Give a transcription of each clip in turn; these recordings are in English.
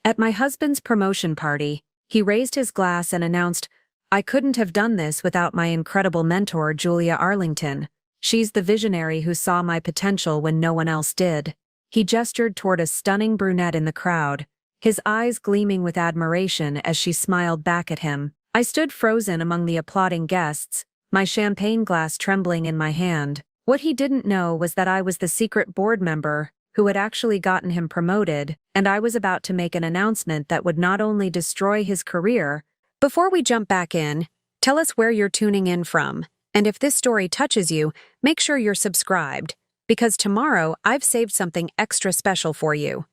At my husband's promotion party, he raised his glass and announced, "I couldn't have done this without my incredible mentor, Julia Arlington. She's the visionary who saw my potential when no one else did." He gestured toward a stunning brunette in the crowd, his eyes gleaming with admiration as she smiled back at him. I stood frozen among the applauding guests, my champagne glass trembling in my hand. What he didn't know was that I was the secret board member who had actually gotten him promoted, and I was about to make an announcement that would not only destroy his career. Before we jump back in, tell us where you're tuning in from, and if this story touches you, make sure you're subscribed, because tomorrow I've saved something extra special for you.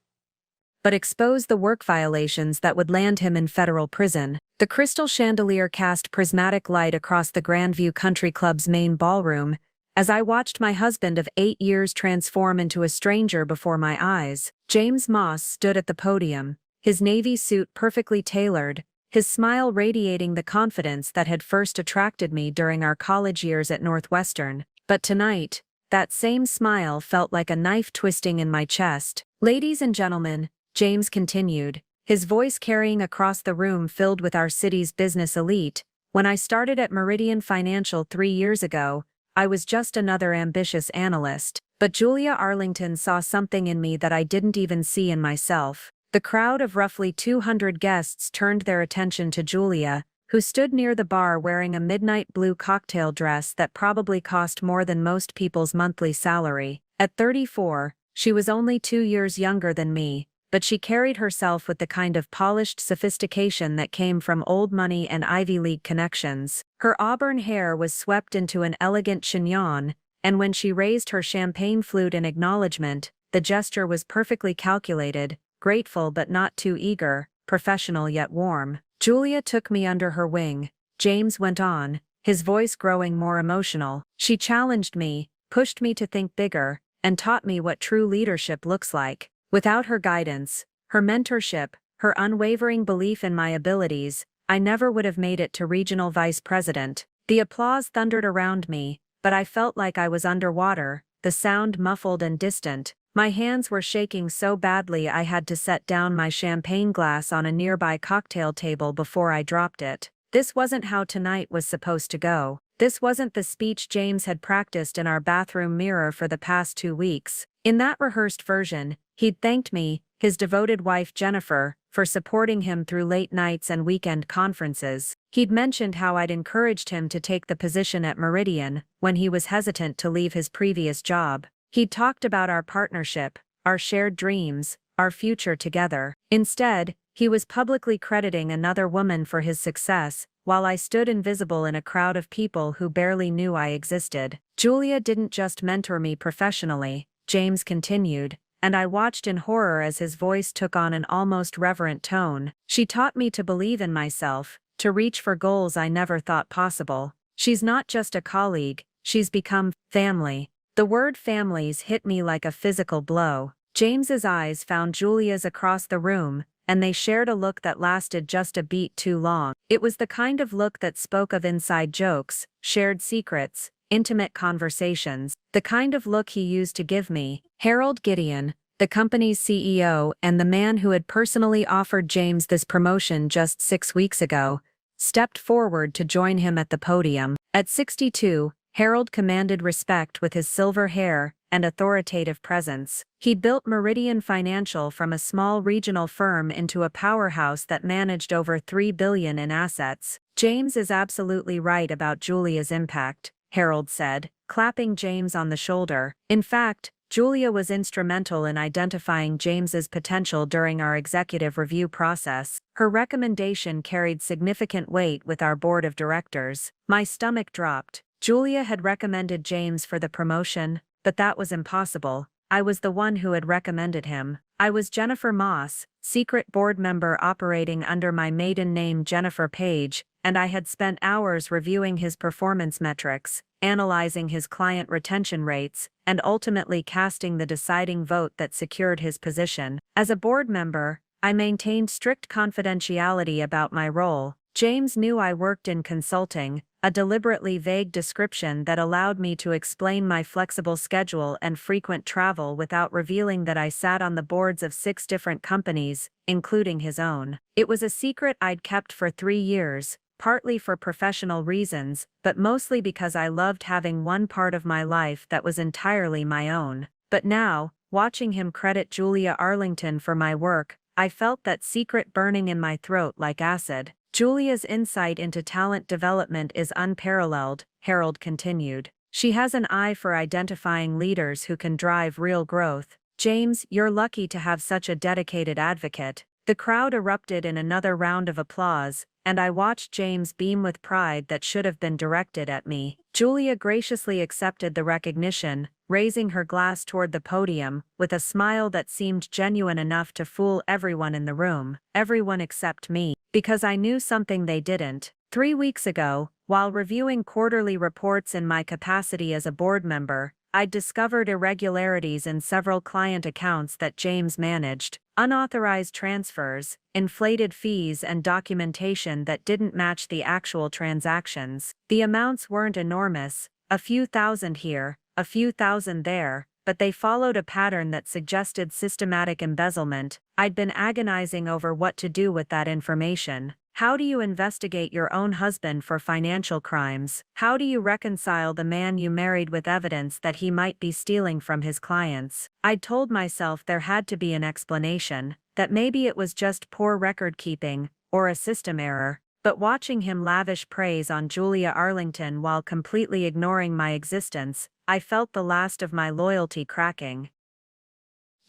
But expose the work violations that would land him in federal prison. The crystal chandelier cast prismatic light across the Grandview Country Club's main ballroom, as I watched my husband of 8 years transform into a stranger before my eyes. James Moss stood at the podium, his navy suit perfectly tailored, his smile radiating the confidence that had first attracted me during our college years at Northwestern. But tonight, that same smile felt like a knife twisting in my chest. "Ladies and gentlemen," James continued, his voice carrying across the room filled with our city's business elite, "when I started at Meridian Financial 3 years ago, I was just another ambitious analyst, but Julia Arlington saw something in me that I didn't even see in myself." The crowd of roughly 200 guests turned their attention to Julia, who stood near the bar wearing a midnight blue cocktail dress that probably cost more than most people's monthly salary. At 34, she was only 2 years younger than me, but she carried herself with the kind of polished sophistication that came from old money and Ivy League connections. Her auburn hair was swept into an elegant chignon, and when she raised her champagne flute in acknowledgement, the gesture was perfectly calculated, grateful but not too eager, professional yet warm. "Julia took me under her wing," James went on, his voice growing more emotional. "She challenged me, pushed me to think bigger, and taught me what true leadership looks like. Without her guidance, her mentorship, her unwavering belief in my abilities, I never would have made it to regional vice president." The applause thundered around me, but I felt like I was underwater, the sound muffled and distant. My hands were shaking so badly I had to set down my champagne glass on a nearby cocktail table before I dropped it. This wasn't how tonight was supposed to go. This wasn't the speech James had practiced in our bathroom mirror for the past 2 weeks. In that rehearsed version, he'd thanked me, his devoted wife Jennifer, for supporting him through late nights and weekend conferences. He'd mentioned how I'd encouraged him to take the position at Meridian when he was hesitant to leave his previous job. He'd talked about our partnership, our shared dreams, our future together. Instead, he was publicly crediting another woman for his success, while I stood invisible in a crowd of people who barely knew I existed. "Julia didn't just mentor me professionally," James continued, and I watched in horror as his voice took on an almost reverent tone. "She taught me to believe in myself, to reach for goals I never thought possible. She's not just a colleague, she's become family." The word families hit me like a physical blow. James's eyes found Julia's across the room, and they shared a look that lasted just a beat too long. It was the kind of look that spoke of inside jokes, shared secrets, intimate conversations, the kind of look he used to give me. Harold Gideon, the company's CEO and the man who had personally offered James this promotion just 6 weeks ago, stepped forward to join him at the podium. At 62, Harold commanded respect with his silver hair and authoritative presence. He'd built Meridian Financial from a small regional firm into a powerhouse that managed over $3 billion in assets. "James is absolutely right about Julia's impact," Harold said, clapping James on the shoulder. "In fact, Julia was instrumental in identifying James's potential during our executive review process. Her recommendation carried significant weight with our board of directors." My stomach dropped. Julia had recommended James for the promotion, but that was impossible. I was the one who had recommended him. I was Jennifer Moss, secret board member operating under my maiden name Jennifer Page, and I had spent hours reviewing his performance metrics, analyzing his client retention rates, and ultimately casting the deciding vote that secured his position. As a board member, I maintained strict confidentiality about my role. James knew I worked in consulting, a deliberately vague description that allowed me to explain my flexible schedule and frequent travel without revealing that I sat on the boards of 6 different companies, including his own. It was a secret I'd kept for 3 years, partly for professional reasons, but mostly because I loved having one part of my life that was entirely my own. But now, watching him credit Julia Arlington for my work, I felt that secret burning in my throat like acid. Julia's insight into talent development is unparalleled, Harold continued. She has an eye for identifying leaders who can drive real growth. James, you're lucky to have such a dedicated advocate. The crowd erupted in another round of applause, and I watched James beam with pride that should have been directed at me. Julia graciously accepted the recognition, raising her glass toward the podium, with a smile that seemed genuine enough to fool everyone in the room, everyone except me, because I knew something they didn't. 3 weeks ago, while reviewing quarterly reports in my capacity as a board member, I'd discovered irregularities in several client accounts that James managed, unauthorized transfers, inflated fees, and documentation that didn't match the actual transactions. The amounts weren't enormous, a few thousand here, a few thousand there, but they followed a pattern that suggested systematic embezzlement. I'd been agonizing over what to do with that information. How do you investigate your own husband for financial crimes? How do you reconcile the man you married with evidence that he might be stealing from his clients? I'd told myself there had to be an explanation, that maybe it was just poor record keeping, or a system error. But watching him lavish praise on Julia Arlington while completely ignoring my existence, I felt the last of my loyalty cracking.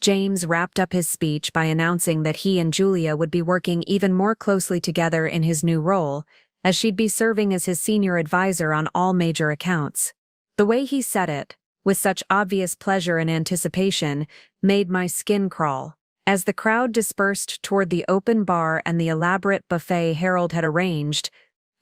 James wrapped up his speech by announcing that he and Julia would be working even more closely together in his new role, as she'd be serving as his senior advisor on all major accounts. The way he said it, with such obvious pleasure and anticipation, made my skin crawl. As the crowd dispersed toward the open bar and the elaborate buffet Harold had arranged,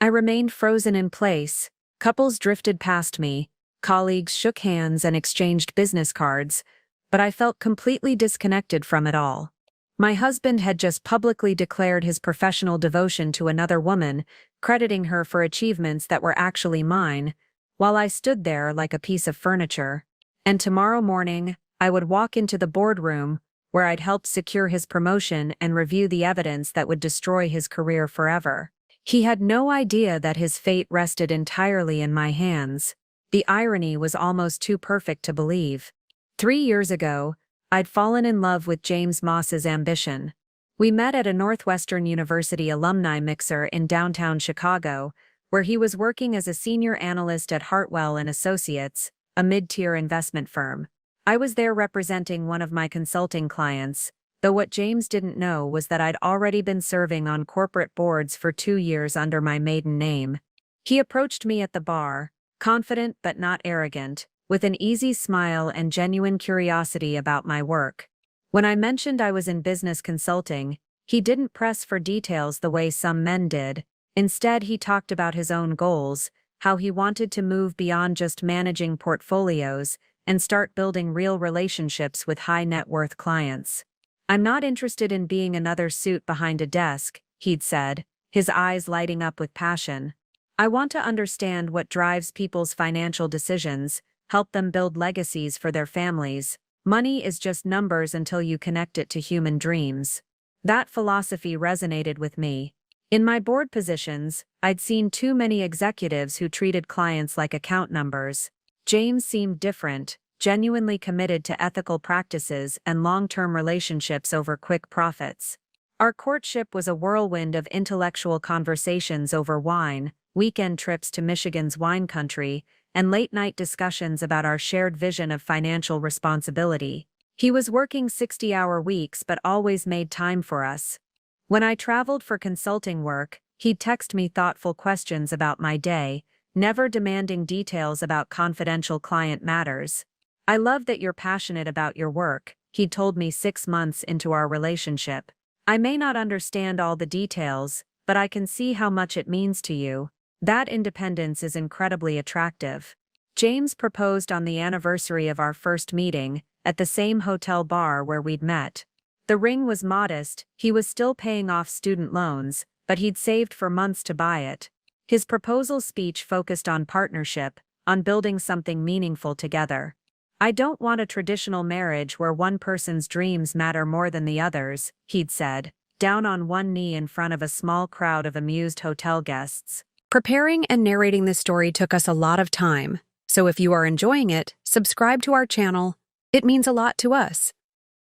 I remained frozen in place. Couples drifted past me, colleagues shook hands and exchanged business cards, but I felt completely disconnected from it all. My husband had just publicly declared his professional devotion to another woman, crediting her for achievements that were actually mine, while I stood there like a piece of furniture. And tomorrow morning, I would walk into the boardroom, where I'd helped secure his promotion and review the evidence that would destroy his career forever. He had no idea that his fate rested entirely in my hands. The irony was almost too perfect to believe. 3 years ago, I'd fallen in love with James Moss's ambition. We met at a Northwestern University alumni mixer in downtown Chicago, where he was working as a senior analyst at Hartwell and Associates, a mid-tier investment firm. I was there representing one of my consulting clients, though what James didn't know was that I'd already been serving on corporate boards for 2 years under my maiden name. He approached me at the bar, confident but not arrogant, with an easy smile and genuine curiosity about my work. When I mentioned I was in business consulting, he didn't press for details the way some men did. Instead, he talked about his own goals, how he wanted to move beyond just managing portfolios and start building real relationships with high-net-worth clients. "I'm not interested in being another suit behind a desk," he'd said, his eyes lighting up with passion. "I want to understand what drives people's financial decisions, help them build legacies for their families. Money is just numbers until you connect it to human dreams." That philosophy resonated with me. In my board positions, I'd seen too many executives who treated clients like account numbers. James seemed different, genuinely committed to ethical practices and long-term relationships over quick profits. Our courtship was a whirlwind of intellectual conversations over wine, weekend trips to Michigan's wine country, and late-night discussions about our shared vision of financial responsibility. He was working 60-hour weeks but always made time for us. When I traveled for consulting work, he'd text me thoughtful questions about my day, never demanding details about confidential client matters. "I love that you're passionate about your work," he'd told me 6 months into our relationship. "I may not understand all the details, but I can see how much it means to you." That independence is incredibly attractive. James proposed on the anniversary of our first meeting, at the same hotel bar where we'd met. The ring was modest, he was still paying off student loans, but he'd saved for months to buy it. His proposal speech focused on partnership, on building something meaningful together. "I don't want a traditional marriage where one person's dreams matter more than the others," he'd said, down on one knee in front of a small crowd of amused hotel guests. Preparing and narrating this story took us a lot of time, so if you are enjoying it, subscribe to our channel. It means a lot to us.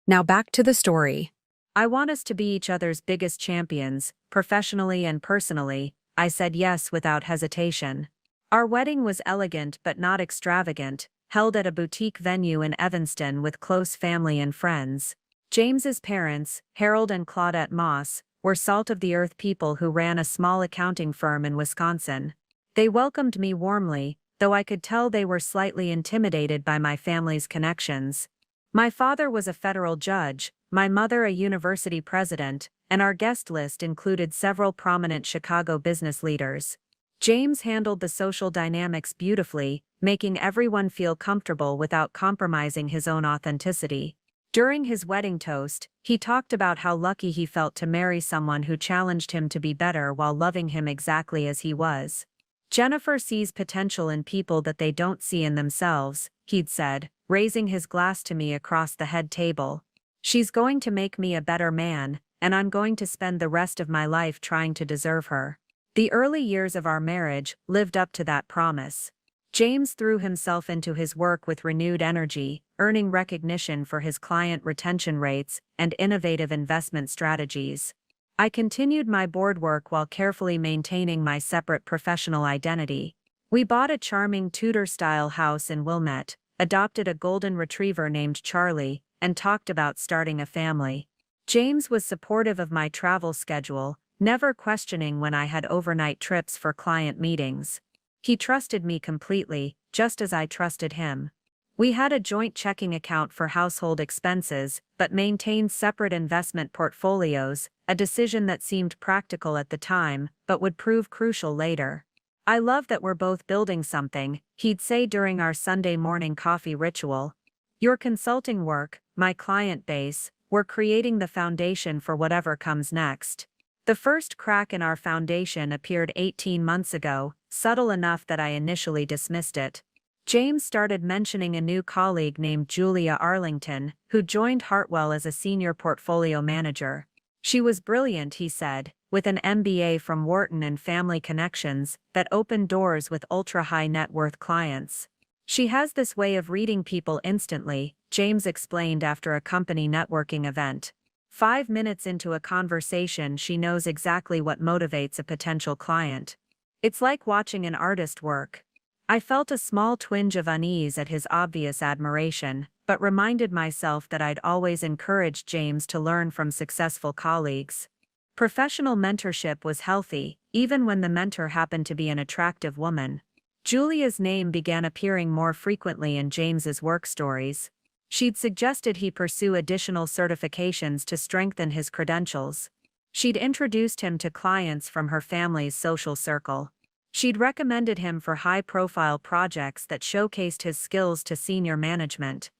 Now back to the story. "I want us to be each other's biggest champions, professionally and personally," I said yes without hesitation. Our wedding was elegant but not extravagant, held at a boutique venue in Evanston with close family and friends. James's parents, Harold and Claudette Moss, were salt-of-the-earth people who ran a small accounting firm in Wisconsin. They welcomed me warmly, though I could tell they were slightly intimidated by my family's connections. My father was a federal judge, my mother a university president, and our guest list included several prominent Chicago business leaders. James handled the social dynamics beautifully, making everyone feel comfortable without compromising his own authenticity. During his wedding toast, he talked about how lucky he felt to marry someone who challenged him to be better while loving him exactly as he was. "Jennifer sees potential in people that they don't see in themselves," he'd said, raising his glass to me across the head table. "She's going to make me a better man, and I'm going to spend the rest of my life trying to deserve her." The early years of our marriage lived up to that promise. James threw himself into his work with renewed energy, earning recognition for his client retention rates and innovative investment strategies. I continued my board work while carefully maintaining my separate professional identity. We bought a charming Tudor-style house in Wilmette, adopted a golden retriever named Charlie, and talked about starting a family. James was supportive of my travel schedule, never questioning when I had overnight trips for client meetings. He trusted me completely, just as I trusted him. We had a joint checking account for household expenses, but maintained separate investment portfolios, a decision that seemed practical at the time, but would prove crucial later. "I love that we're both building something," he'd say during our Sunday morning coffee ritual. "Your consulting work, my client base, we're creating the foundation for whatever comes next." The first crack in our foundation appeared 18 months ago, subtle enough that I initially dismissed it. James started mentioning a new colleague named Julia Arlington, who joined Hartwell as a senior portfolio manager. "She was brilliant," he said, with an MBA from Wharton and family connections that opened doors with ultra-high net worth clients. "She has this way of reading people instantly," James explained after a company networking event. 5 minutes into a conversation, she knows exactly what motivates a potential client. It's like watching an artist work. I felt a small twinge of unease at his obvious admiration, but reminded myself that I'd always encouraged James to learn from successful colleagues. Professional mentorship was healthy, even when the mentor happened to be an attractive woman. Julia's name began appearing more frequently in James's work stories. She'd suggested he pursue additional certifications to strengthen his credentials. She'd introduced him to clients from her family's social circle. She'd recommended him for high-profile projects that showcased his skills to senior management.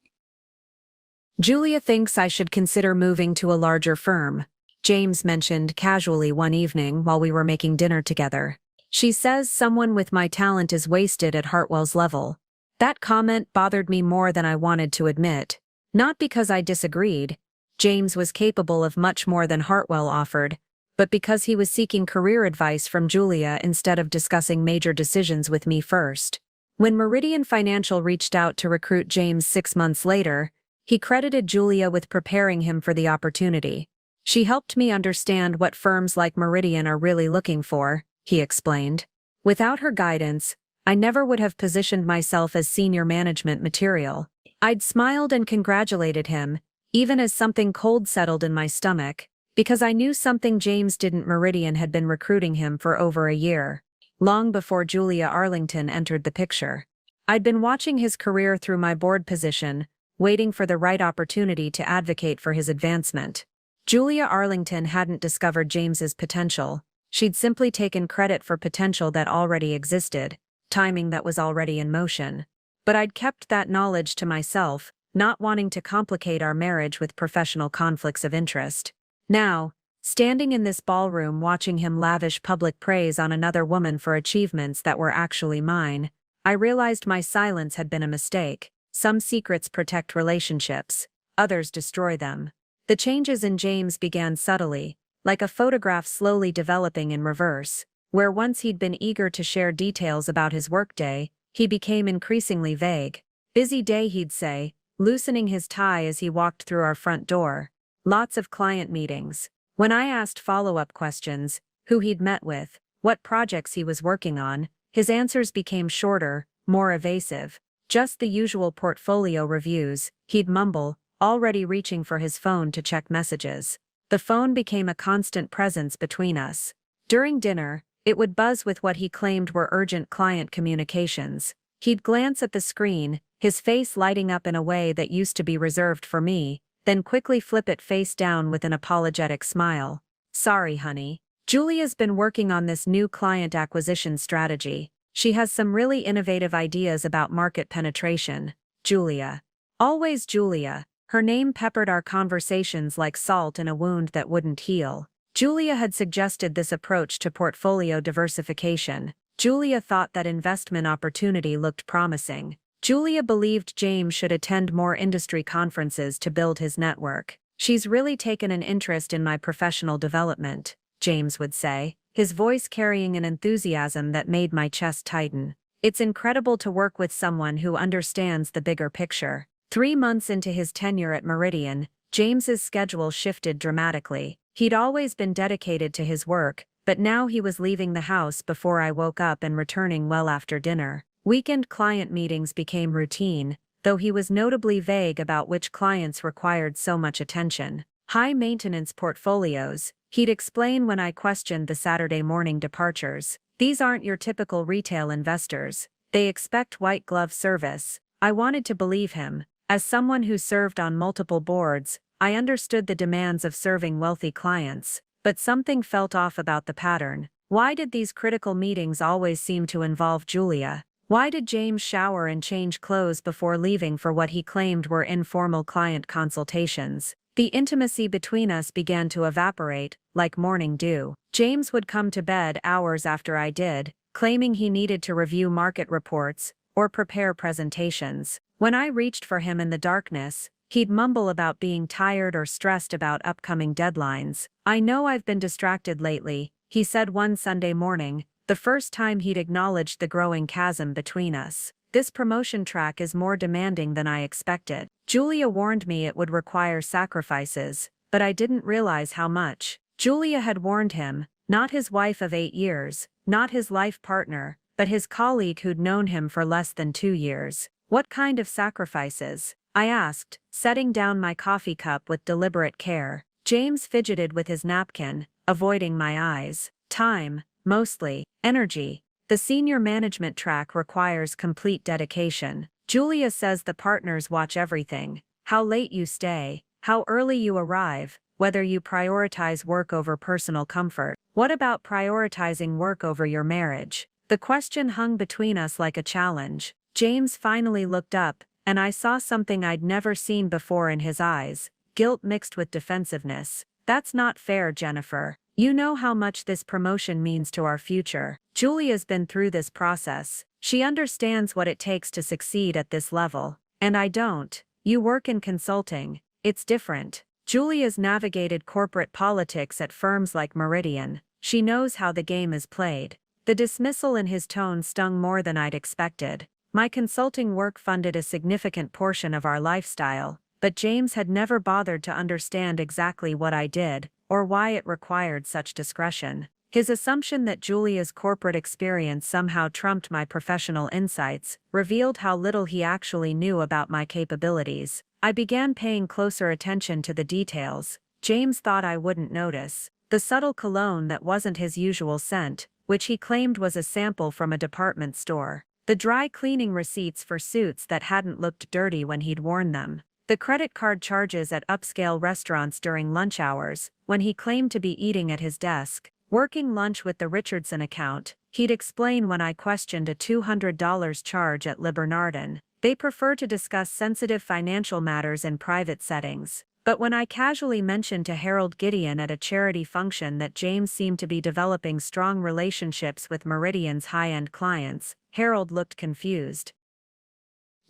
"Julia thinks I should consider moving to a larger firm," James mentioned casually one evening while we were making dinner together. "She says someone with my talent is wasted at Hartwell's level." That comment bothered me more than I wanted to admit. Not because I disagreed. James was capable of much more than Hartwell offered, but because he was seeking career advice from Julia instead of discussing major decisions with me first. When Meridian Financial reached out to recruit James 6 months later, he credited Julia with preparing him for the opportunity. "She helped me understand what firms like Meridian are really looking for," he explained. "Without her guidance, I never would have positioned myself as senior management material." I'd smiled and congratulated him, even as something cold settled in my stomach, because I knew something James didn't. Meridian had been recruiting him for over a year, long before Julia Arlington entered the picture. I'd been watching his career through my board position, waiting for the right opportunity to advocate for his advancement. Julia Arlington hadn't discovered James's potential. She'd simply taken credit for potential that already existed, timing that was already in motion. But I'd kept that knowledge to myself, not wanting to complicate our marriage with professional conflicts of interest. Now, Standing in this ballroom watching him lavish public praise on another woman for achievements that were actually mine, I realized my silence had been a mistake. Some secrets protect relationships, others destroy them. The changes in James began subtly, like a photograph slowly developing in reverse. Where once he'd been eager to share details about his workday, he became increasingly vague. Busy day, he'd say, loosening his tie as he walked through our front door. Lots of client meetings. When I asked follow-up questions, who he'd met with, what projects he was working on, his answers became shorter, more evasive. Just the usual portfolio reviews, he'd mumble, already reaching for his phone to check messages. The phone became a constant presence between us. During dinner, it would buzz with what he claimed were urgent client communications. He'd glance at the screen, his face lighting up in a way that used to be reserved for me, then quickly flip it face down with an apologetic smile. Sorry, honey. Julia's been working on this new client acquisition strategy. She has some really innovative ideas about market penetration. Julia. Always Julia. Her name peppered our conversations like salt in a wound that wouldn't heal. Julia had suggested this approach to portfolio diversification. Julia thought that investment opportunity looked promising. Julia believed James should attend more industry conferences to build his network. She's really taken an interest in my professional development, James would say, his voice carrying an enthusiasm that made my chest tighten. It's incredible to work with someone who understands the bigger picture. 3 months into his tenure at Meridian, James's schedule shifted dramatically. He'd always been dedicated to his work, but now he was leaving the house before I woke up and returning well after dinner. Weekend client meetings became routine, though he was notably vague about which clients required so much attention. High-maintenance portfolios, he'd explain when I questioned the Saturday morning departures. These aren't your typical retail investors. They expect white-glove service. I wanted to believe him. As someone who served on multiple boards, I understood the demands of serving wealthy clients, but something felt off about the pattern. Why did these critical meetings always seem to involve Julia? Why did James shower and change clothes before leaving for what he claimed were informal client consultations? The intimacy between us began to evaporate, like morning dew. James would come to bed hours after I did, claiming he needed to review market reports or prepare presentations. When I reached for him in the darkness, he'd mumble about being tired or stressed about upcoming deadlines. I know I've been distracted lately, he said one Sunday morning, the first time he'd acknowledged the growing chasm between us. This promotion track is more demanding than I expected. Julia warned me it would require sacrifices, but I didn't realize how much. Julia had warned him, not his wife of 8 years, not his life partner, but his colleague who'd known him for less than 2 years. What kind of sacrifices? I asked, setting down my coffee cup with deliberate care. James fidgeted with his napkin, avoiding my eyes. Time, mostly. Energy. The senior management track requires complete dedication. Julia says the partners watch everything. How late you stay, how early you arrive, whether you prioritize work over personal comfort. What about prioritizing work over your marriage? The question hung between us like a challenge. James finally looked up, and I saw something I'd never seen before in his eyes, guilt mixed with defensiveness. That's not fair, Jennifer. You know how much this promotion means to our future. Julia's been through this process. She understands what it takes to succeed at this level. And I don't. You work in consulting. It's different. Julia's navigated corporate politics at firms like Meridian. She knows how the game is played. The dismissal in his tone stung more than I'd expected. My consulting work funded a significant portion of our lifestyle, but James had never bothered to understand exactly what I did, or why it required such discretion. His assumption that Julia's corporate experience somehow trumped my professional insights revealed how little he actually knew about my capabilities. I began paying closer attention to the details. James thought I wouldn't notice. The subtle cologne that wasn't his usual scent, which he claimed was a sample from a department store. The dry cleaning receipts for suits that hadn't looked dirty when he'd worn them. The credit card charges at upscale restaurants during lunch hours, when he claimed to be eating at his desk. Working lunch with the Richardson account, he'd explain when I questioned a $200 charge at Le Bernardin. They prefer to discuss sensitive financial matters in private settings. But when I casually mentioned to Harold Gideon at a charity function that James seemed to be developing strong relationships with Meridian's high-end clients, Harold looked confused.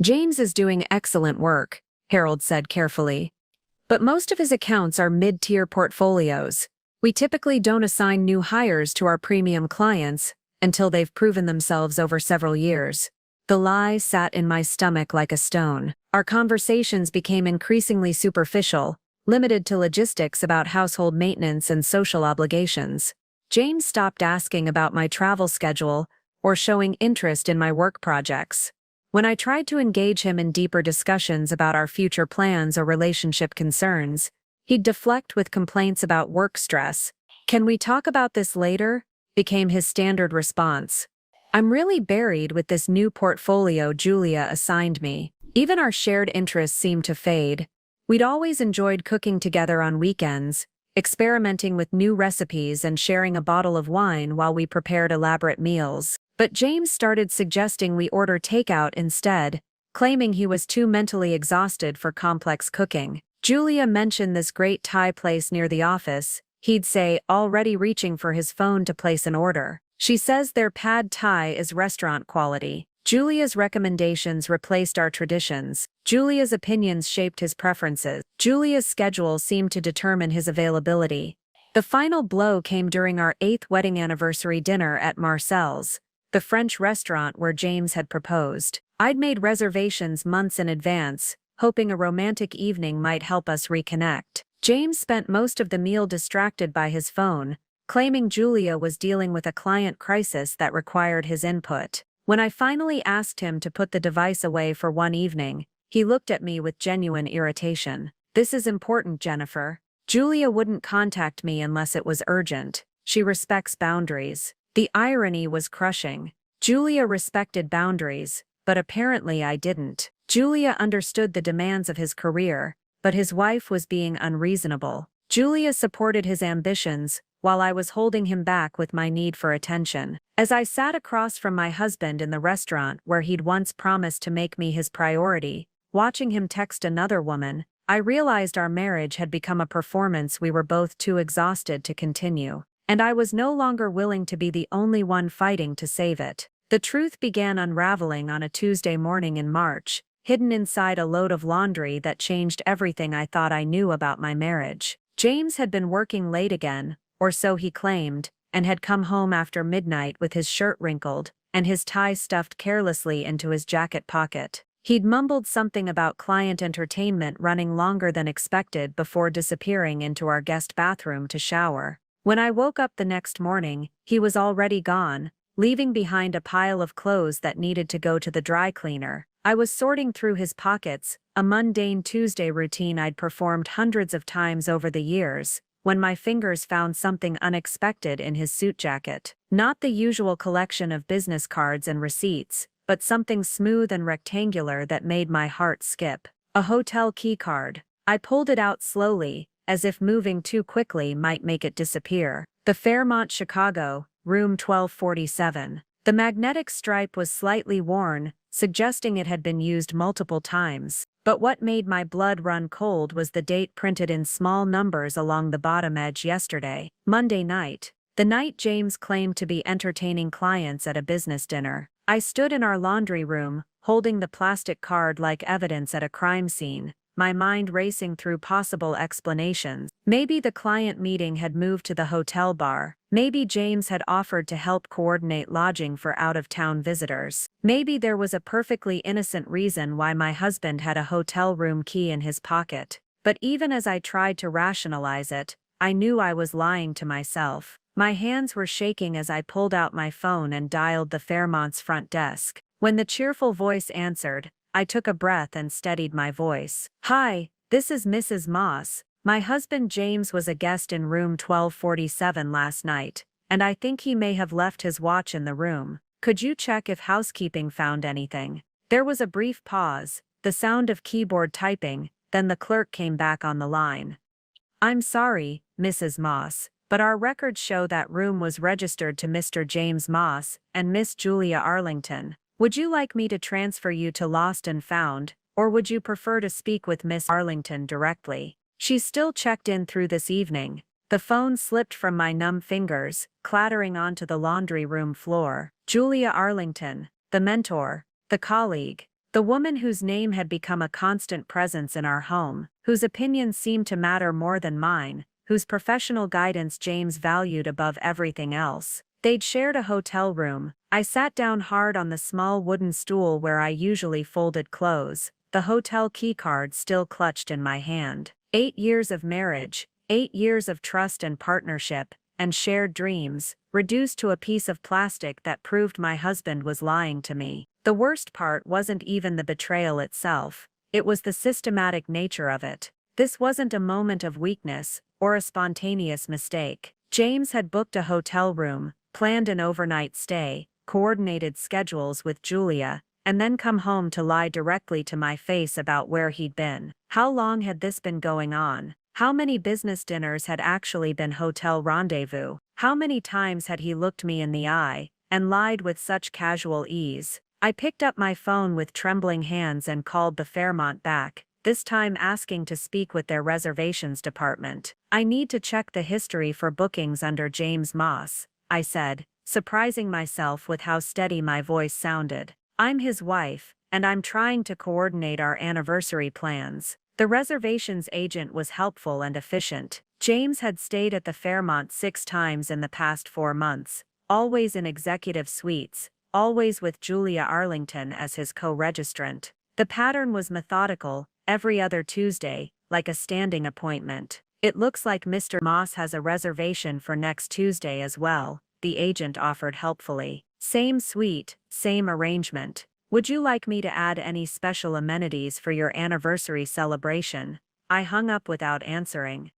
"James is doing excellent work," Harold said carefully. "But most of his accounts are mid-tier portfolios. We typically don't assign new hires to our premium clients until they've proven themselves over several years." The lie sat in my stomach like a stone. Our conversations became increasingly superficial, limited to logistics about household maintenance and social obligations. James stopped asking about my travel schedule or showing interest in my work projects. When I tried to engage him in deeper discussions about our future plans or relationship concerns, he'd deflect with complaints about work stress. "Can we talk about this later?" became his standard response. I'm really buried with this new portfolio Julia assigned me. Even our shared interests seemed to fade. We'd always enjoyed cooking together on weekends, experimenting with new recipes and sharing a bottle of wine while we prepared elaborate meals. But James started suggesting we order takeout instead, claiming he was too mentally exhausted for complex cooking. Julia mentioned this great Thai place near the office. He'd say, already reaching for his phone to place an order. "She says their pad Thai is restaurant quality." Julia's recommendations replaced our traditions. Julia's opinions shaped his preferences. Julia's schedule seemed to determine his availability. The final blow came during our 8th wedding anniversary dinner at Marcel's, the French restaurant where James had proposed. I'd made reservations months in advance, hoping a romantic evening might help us reconnect. James spent most of the meal distracted by his phone, claiming Julia was dealing with a client crisis that required his input. When I finally asked him to put the device away for one evening, he looked at me with genuine irritation. "This is important, Jennifer. Julia wouldn't contact me unless it was urgent. She respects boundaries." The irony was crushing. Julia respected boundaries, but apparently I didn't. Julia understood the demands of his career, but his wife was being unreasonable. Julia supported his ambitions, while I was holding him back with my need for attention. As I sat across from my husband in the restaurant where he'd once promised to make me his priority, watching him text another woman, I realized our marriage had become a performance we were both too exhausted to continue. And I was no longer willing to be the only one fighting to save it. The truth began unraveling on a Tuesday morning in March, hidden inside a load of laundry that changed everything I thought I knew about my marriage. James had been working late again, or so he claimed, and had come home after midnight with his shirt wrinkled and his tie stuffed carelessly into his jacket pocket. He'd mumbled something about client entertainment running longer than expected before disappearing into our guest bathroom to shower. When I woke up the next morning, he was already gone, leaving behind a pile of clothes that needed to go to the dry cleaner. I was sorting through his pockets, a mundane Tuesday routine I'd performed hundreds of times over the years, when my fingers found something unexpected in his suit jacket. Not the usual collection of business cards and receipts, but something smooth and rectangular that made my heart skip. A hotel key card. I pulled it out slowly, as if moving too quickly might make it disappear. The Fairmont, Chicago, room 1247. The magnetic stripe was slightly worn, suggesting it had been used multiple times. But what made my blood run cold was the date printed in small numbers along the bottom edge: yesterday, Monday night, the night James claimed to be entertaining clients at a business dinner. I stood in our laundry room, holding the plastic card like evidence at a crime scene, my mind racing through possible explanations. Maybe the client meeting had moved to the hotel bar. Maybe James had offered to help coordinate lodging for out-of-town visitors. Maybe there was a perfectly innocent reason why my husband had a hotel room key in his pocket. But even as I tried to rationalize it, I knew I was lying to myself. My hands were shaking as I pulled out my phone and dialed the Fairmont's front desk. When the cheerful voice answered, I took a breath and steadied my voice. "Hi, this is Mrs. Moss. My husband James was a guest in room 1247 last night, and I think he may have left his watch in the room. Could you check if housekeeping found anything?" There was a brief pause, the sound of keyboard typing, then the clerk came back on the line. "I'm sorry, Mrs. Moss, but our records show that room was registered to Mr. James Moss and Miss Julia Arlington. Would you like me to transfer you to Lost and Found, or would you prefer to speak with Miss Arlington directly?" She's still checked in through this evening. The phone slipped from my numb fingers, clattering onto the laundry room floor. Julia Arlington, the mentor, the colleague, the woman whose name had become a constant presence in our home, whose opinions seemed to matter more than mine, whose professional guidance James valued above everything else. They'd shared a hotel room. I sat down hard on the small wooden stool where I usually folded clothes, the hotel keycard still clutched in my hand. 8 years of marriage, 8 years of trust and partnership, and shared dreams, reduced to a piece of plastic that proved my husband was lying to me. The worst part wasn't even the betrayal itself, it was the systematic nature of it. This wasn't a moment of weakness, or a spontaneous mistake. James had booked a hotel room, planned an overnight stay, coordinated schedules with Julia, and then come home to lie directly to my face about where he'd been. How long had this been going on? How many business dinners had actually been hotel rendezvous? How many times had he looked me in the eye, and lied with such casual ease? I picked up my phone with trembling hands and called the Fairmont back, this time asking to speak with their reservations department. I need to check the history for bookings under James Moss, I said, surprising myself with how steady my voice sounded. I'm his wife, and I'm trying to coordinate our anniversary plans. The reservations agent was helpful and efficient. James had stayed at the Fairmont 6 times in the past 4 months, always in executive suites, always with Julia Arlington as his co-registrant. The pattern was methodical, every other Tuesday, like a standing appointment. It looks like Mr. Moss has a reservation for next Tuesday as well, the agent offered helpfully. Same suite, same arrangement. Would you like me to add any special amenities for your anniversary celebration? I hung up without answering.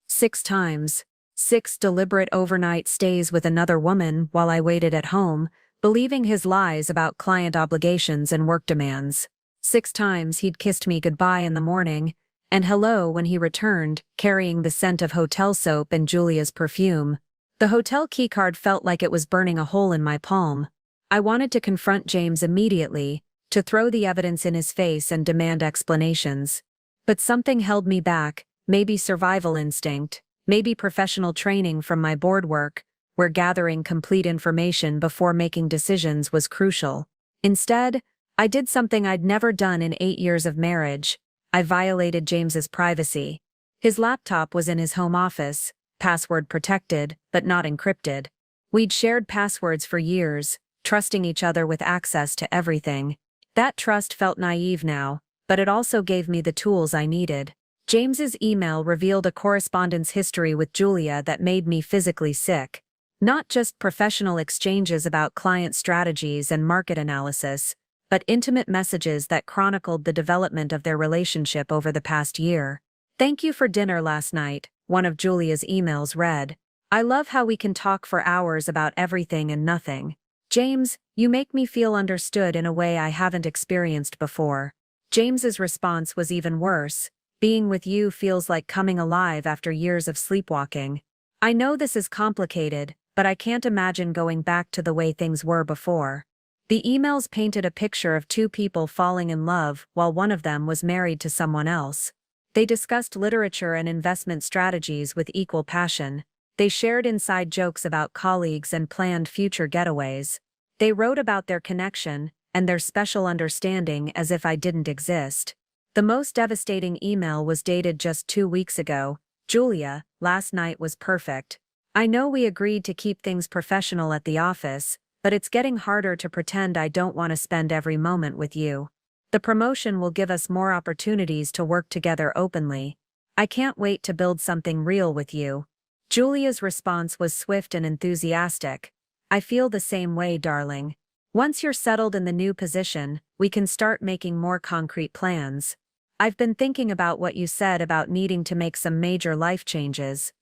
6 times. 6 deliberate overnight stays with another woman while I waited at home, believing his lies about client obligations and work demands. 6 times he'd kissed me goodbye in the morning, and hello when he returned, carrying the scent of hotel soap and Julia's perfume. The hotel keycard felt like it was burning a hole in my palm. I wanted to confront James immediately, to throw the evidence in his face and demand explanations. But something held me back, maybe survival instinct, maybe professional training from my board work, where gathering complete information before making decisions was crucial. Instead, I did something I'd never done in 8 years of marriage. I violated James's privacy. His laptop was in his home office, password protected, but not encrypted. We'd shared passwords for years, trusting each other with access to everything. That trust felt naive now, but it also gave me the tools I needed. James's email revealed a correspondence history with Julia that made me physically sick. Not just professional exchanges about client strategies and market analysis, but intimate messages that chronicled the development of their relationship over the past year. "Thank you for dinner last night," one of Julia's emails read. "I love how we can talk for hours about everything and nothing. James, you make me feel understood in a way I haven't experienced before." James's response was even worse. "Being with you feels like coming alive after years of sleepwalking. I know this is complicated, but I can't imagine going back to the way things were before." The emails painted a picture of 2 people falling in love while one of them was married to someone else. They discussed literature and investment strategies with equal passion. They shared inside jokes about colleagues and planned future getaways. They wrote about their connection and their special understanding as if I didn't exist. The most devastating email was dated just 2 weeks ago. "Julia, last night was perfect. I know we agreed to keep things professional at the office, but it's getting harder to pretend I don't want to spend every moment with you. The promotion will give us more opportunities to work together openly. I can't wait to build something real with you." Julia's response was swift and enthusiastic. "I feel the same way, darling. Once you're settled in the new position, we can start making more concrete plans. I've been thinking about what you said about needing to make some major life changes.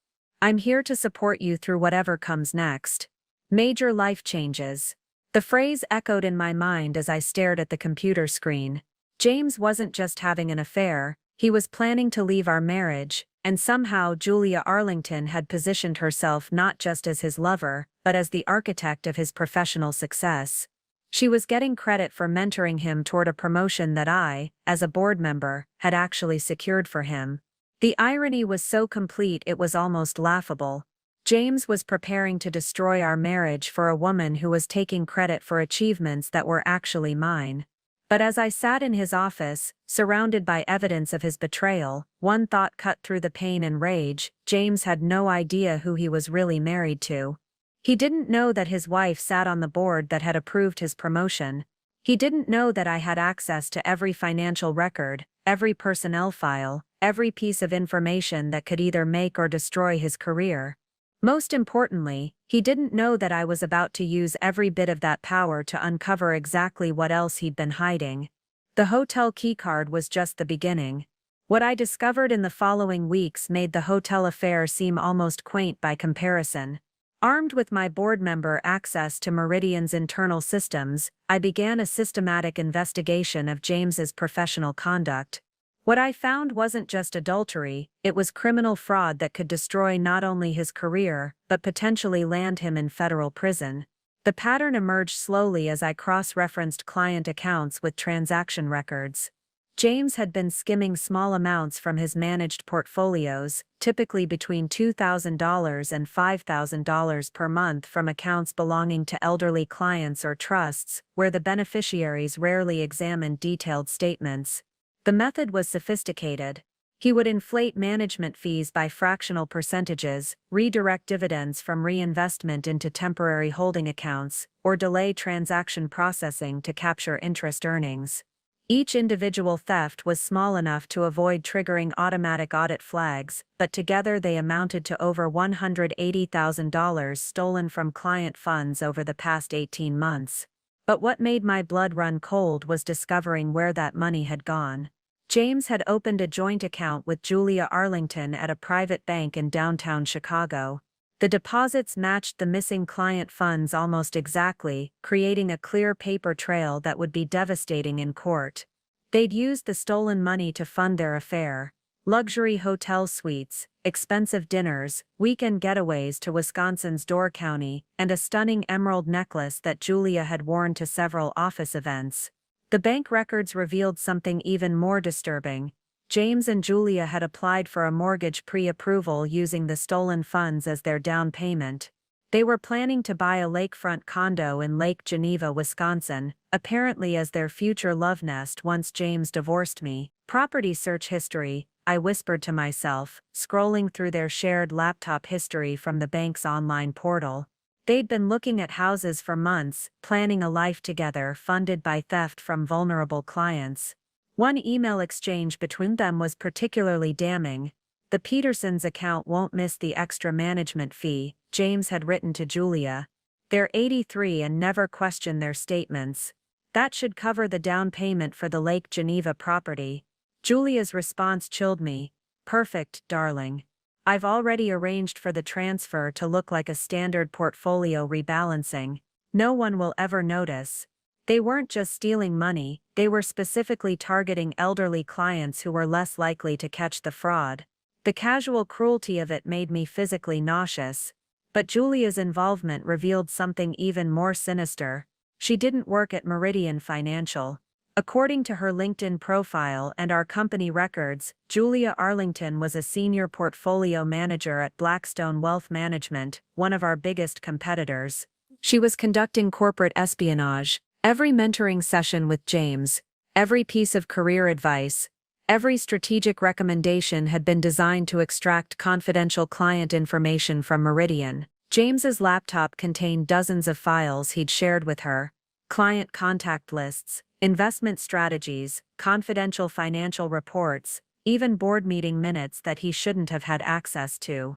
I'm here to support you through whatever comes next." Major life changes. The phrase echoed in my mind as I stared at the computer screen. James wasn't just having an affair, he was planning to leave our marriage, and somehow Julia Arlington had positioned herself not just as his lover, but as the architect of his professional success. She was getting credit for mentoring him toward a promotion that I, as a board member, had actually secured for him. The irony was so complete it was almost laughable. James was preparing to destroy our marriage for a woman who was taking credit for achievements that were actually mine. But as I sat in his office, surrounded by evidence of his betrayal, one thought cut through the pain and rage: James had no idea who he was really married to. He didn't know that his wife sat on the board that had approved his promotion. He didn't know that I had access to every financial record, every personnel file, every piece of information that could either make or destroy his career. Most importantly, he didn't know that I was about to use every bit of that power to uncover exactly what else he'd been hiding. The hotel keycard was just the beginning. What I discovered in the following weeks made the hotel affair seem almost quaint by comparison. Armed with my board member access to Meridian's internal systems, I began a systematic investigation of James's professional conduct. What I found wasn't just adultery, it was criminal fraud that could destroy not only his career, but potentially land him in federal prison. The pattern emerged slowly as I cross-referenced client accounts with transaction records. James had been skimming small amounts from his managed portfolios, typically between $2,000 and $5,000 per month, from accounts belonging to elderly clients or trusts, where the beneficiaries rarely examined detailed statements. The method was sophisticated. He would inflate management fees by fractional percentages, redirect dividends from reinvestment into temporary holding accounts, or delay transaction processing to capture interest earnings. Each individual theft was small enough to avoid triggering automatic audit flags, but together they amounted to over $180,000 stolen from client funds over the past 18 months. But what made my blood run cold was discovering where that money had gone. James had opened a joint account with Julia Arlington at a private bank in downtown Chicago. The deposits matched the missing client funds almost exactly, creating a clear paper trail that would be devastating in court. They'd used the stolen money to fund their affair: luxury hotel suites, expensive dinners, weekend getaways to Wisconsin's Door County, and a stunning emerald necklace that Julia had worn to several office events. The bank records revealed something even more disturbing. James and Julia had applied for a mortgage pre-approval using the stolen funds as their down payment. They were planning to buy a lakefront condo in Lake Geneva, Wisconsin, apparently as their future love nest once James divorced me. Property search history, I whispered to myself, scrolling through their shared laptop history from the bank's online portal. They'd been looking at houses for months, planning a life together funded by theft from vulnerable clients. One email exchange between them was particularly damning. "The Petersons' account won't miss the extra management fee," James had written to Julia. "They're 83 and never question their statements. That should cover the down payment for the Lake Geneva property." Julia's response chilled me. "Perfect, darling. I've already arranged for the transfer to look like a standard portfolio rebalancing. No one will ever notice." They weren't just stealing money, they were specifically targeting elderly clients who were less likely to catch the fraud. The casual cruelty of it made me physically nauseous. But Julia's involvement revealed something even more sinister. She didn't work at Meridian Financial. According to her LinkedIn profile and our company records, Julia Arlington was a senior portfolio manager at Blackstone Wealth Management, one of our biggest competitors. She was conducting corporate espionage. Every mentoring session with James, every piece of career advice, every strategic recommendation had been designed to extract confidential client information from Meridian. James's laptop contained dozens of files he'd shared with her: client contact lists, investment strategies, confidential financial reports, even board meeting minutes that he shouldn't have had access to.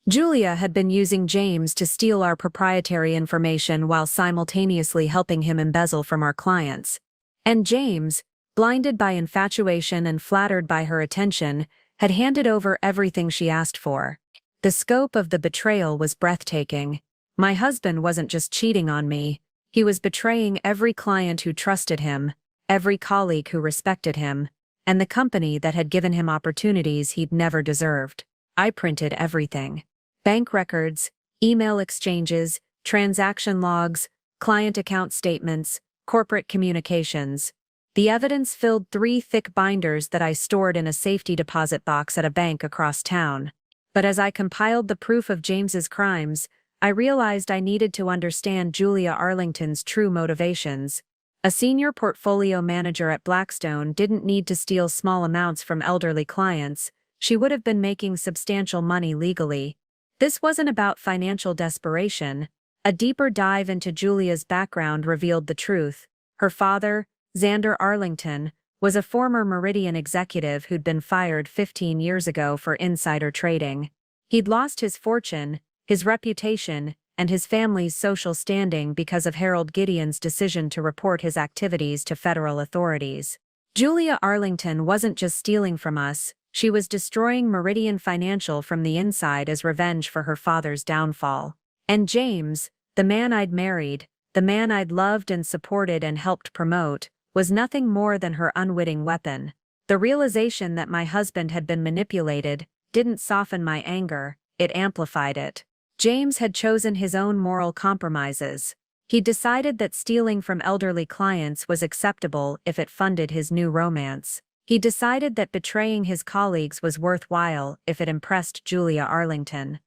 Julia had been using James to steal our proprietary information while simultaneously helping him embezzle from our clients. And James, blinded by infatuation and flattered by her attention, had handed over everything she asked for. The scope of the betrayal was breathtaking. My husband wasn't just cheating on me, he was betraying every client who trusted him, every colleague who respected him, and the company that had given him opportunities he'd never deserved. I printed everything: bank records, email exchanges, transaction logs, client account statements, corporate communications. The evidence filled 3 thick binders that I stored in a safety deposit box at a bank across town. But as I compiled the proof of James's crimes, I realized I needed to understand Julia Arlington's true motivations. A senior portfolio manager at Blackstone didn't need to steal small amounts from elderly clients. She would have been making substantial money legally. This wasn't about financial desperation. A deeper dive into Julia's background revealed the truth. Her father, Xander Arlington, was a former Meridian executive who'd been fired 15 years ago for insider trading. He'd lost his fortune, his reputation, and his family's social standing because of Harold Gideon's decision to report his activities to federal authorities. Julia Arlington wasn't just stealing from us, she was destroying Meridian Financial from the inside as revenge for her father's downfall. And James, the man I'd married, the man I'd loved and supported and helped promote, was nothing more than her unwitting weapon. The realization that my husband had been manipulated didn't soften my anger, it amplified it. James had chosen his own moral compromises. He decided that stealing from elderly clients was acceptable if it funded his new romance. He decided that betraying his colleagues was worthwhile if it impressed Julia Arlington.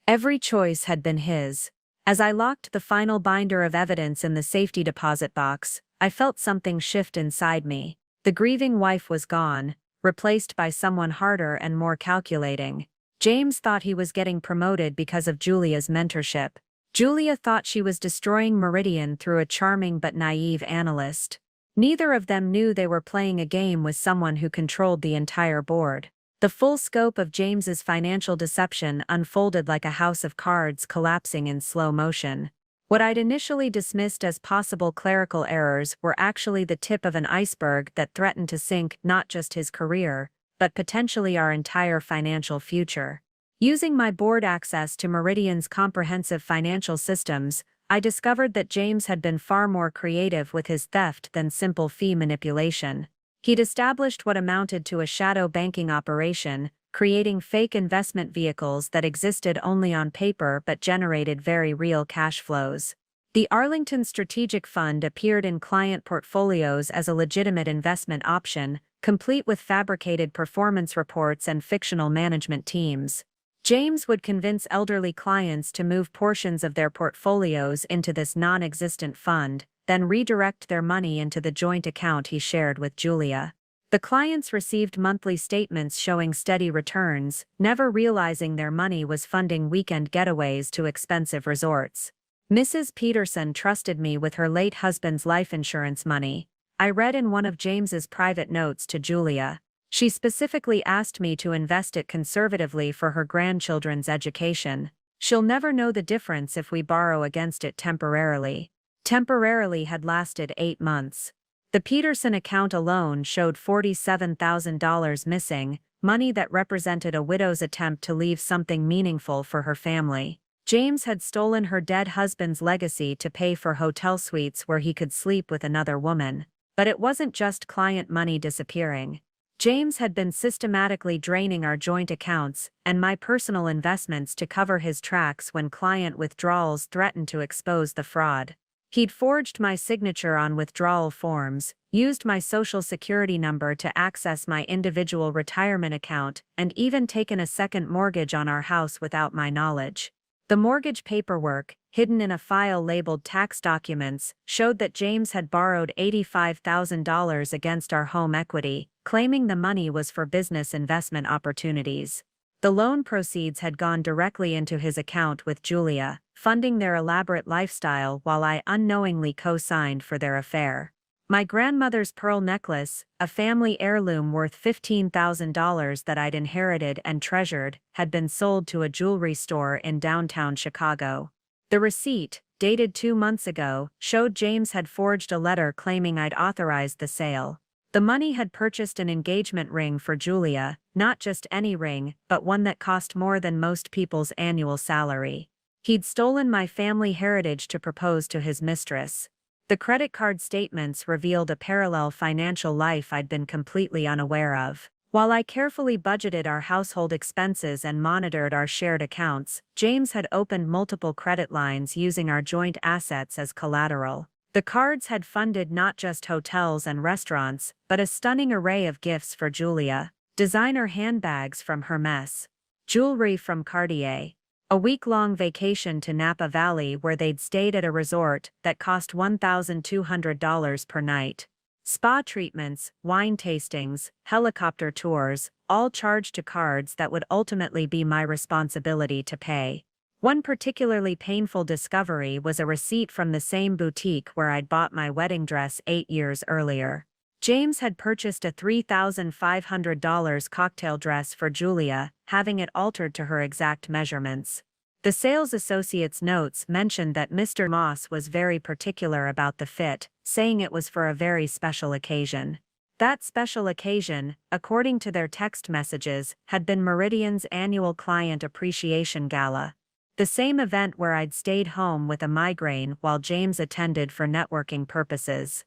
Every choice had been his. As I locked the final binder of evidence in the safety deposit box, I felt something shift inside me. The grieving wife was gone, replaced by someone harder and more calculating. James thought he was getting promoted because of Julia's mentorship. Julia thought she was destroying Meridian through a charming but naive analyst. Neither of them knew they were playing a game with someone who controlled the entire board. The full scope of James's financial deception unfolded like a house of cards collapsing in slow motion. What I'd initially dismissed as possible clerical errors were actually the tip of an iceberg that threatened to sink not just his career, but potentially our entire financial future. Using my board access to Meridian's comprehensive financial systems, I discovered that James had been far more creative with his theft than simple fee manipulation. He'd established what amounted to a shadow banking operation, creating fake investment vehicles that existed only on paper but generated very real cash flows. The Arlington Strategic Fund appeared in client portfolios as a legitimate investment option, complete with fabricated performance reports and fictional management teams. James would convince elderly clients to move portions of their portfolios into this non-existent fund, then redirect their money into the joint account he shared with Julia. The clients received monthly statements showing steady returns, never realizing their money was funding weekend getaways to expensive resorts. Mrs. Peterson trusted me with her late husband's life insurance money. I read in one of James's private notes to Julia. She specifically asked me to invest it conservatively for her grandchildren's education. She'll never know the difference if we borrow against it temporarily. Temporarily had lasted 8 months. The Peterson account alone showed $47,000 missing, money that represented a widow's attempt to leave something meaningful for her family. James had stolen her dead husband's legacy to pay for hotel suites where he could sleep with another woman. But it wasn't just client money disappearing. James had been systematically draining our joint accounts and my personal investments to cover his tracks when client withdrawals threatened to expose the fraud. He'd forged my signature on withdrawal forms, used my social security number to access my individual retirement account, and even taken a second mortgage on our house without my knowledge. The mortgage paperwork, hidden in a file labeled tax documents, showed that James had borrowed $85,000 against our home equity, claiming the money was for business investment opportunities. The loan proceeds had gone directly into his account with Julia, funding their elaborate lifestyle while I unknowingly co-signed for their affair. My grandmother's pearl necklace, a family heirloom worth $15,000 that I'd inherited and treasured, had been sold to a jewelry store in downtown Chicago. The receipt, dated 2 months ago, showed James had forged a letter claiming I'd authorized the sale. The money had purchased an engagement ring for Julia, not just any ring, but one that cost more than most people's annual salary. He'd stolen my family heritage to propose to his mistress. The credit card statements revealed a parallel financial life I'd been completely unaware of. While I carefully budgeted our household expenses and monitored our shared accounts, James had opened multiple credit lines using our joint assets as collateral. The cards had funded not just hotels and restaurants, but a stunning array of gifts for Julia: designer handbags from Hermès, jewelry from Cartier, a week-long vacation to Napa Valley where they'd stayed at a resort that cost $1,200 per night, spa treatments, wine tastings, helicopter tours, all charged to cards that would ultimately be my responsibility to pay. One particularly painful discovery was a receipt from the same boutique where I'd bought my wedding dress 8 years earlier. James had purchased a $3,500 cocktail dress for Julia, having it altered to her exact measurements. The sales associate's notes mentioned that Mr. Moss was very particular about the fit, saying it was for a very special occasion. That special occasion, according to their text messages, had been Meridian's annual Client Appreciation Gala. The same event where I'd stayed home with a migraine while James attended for networking purposes.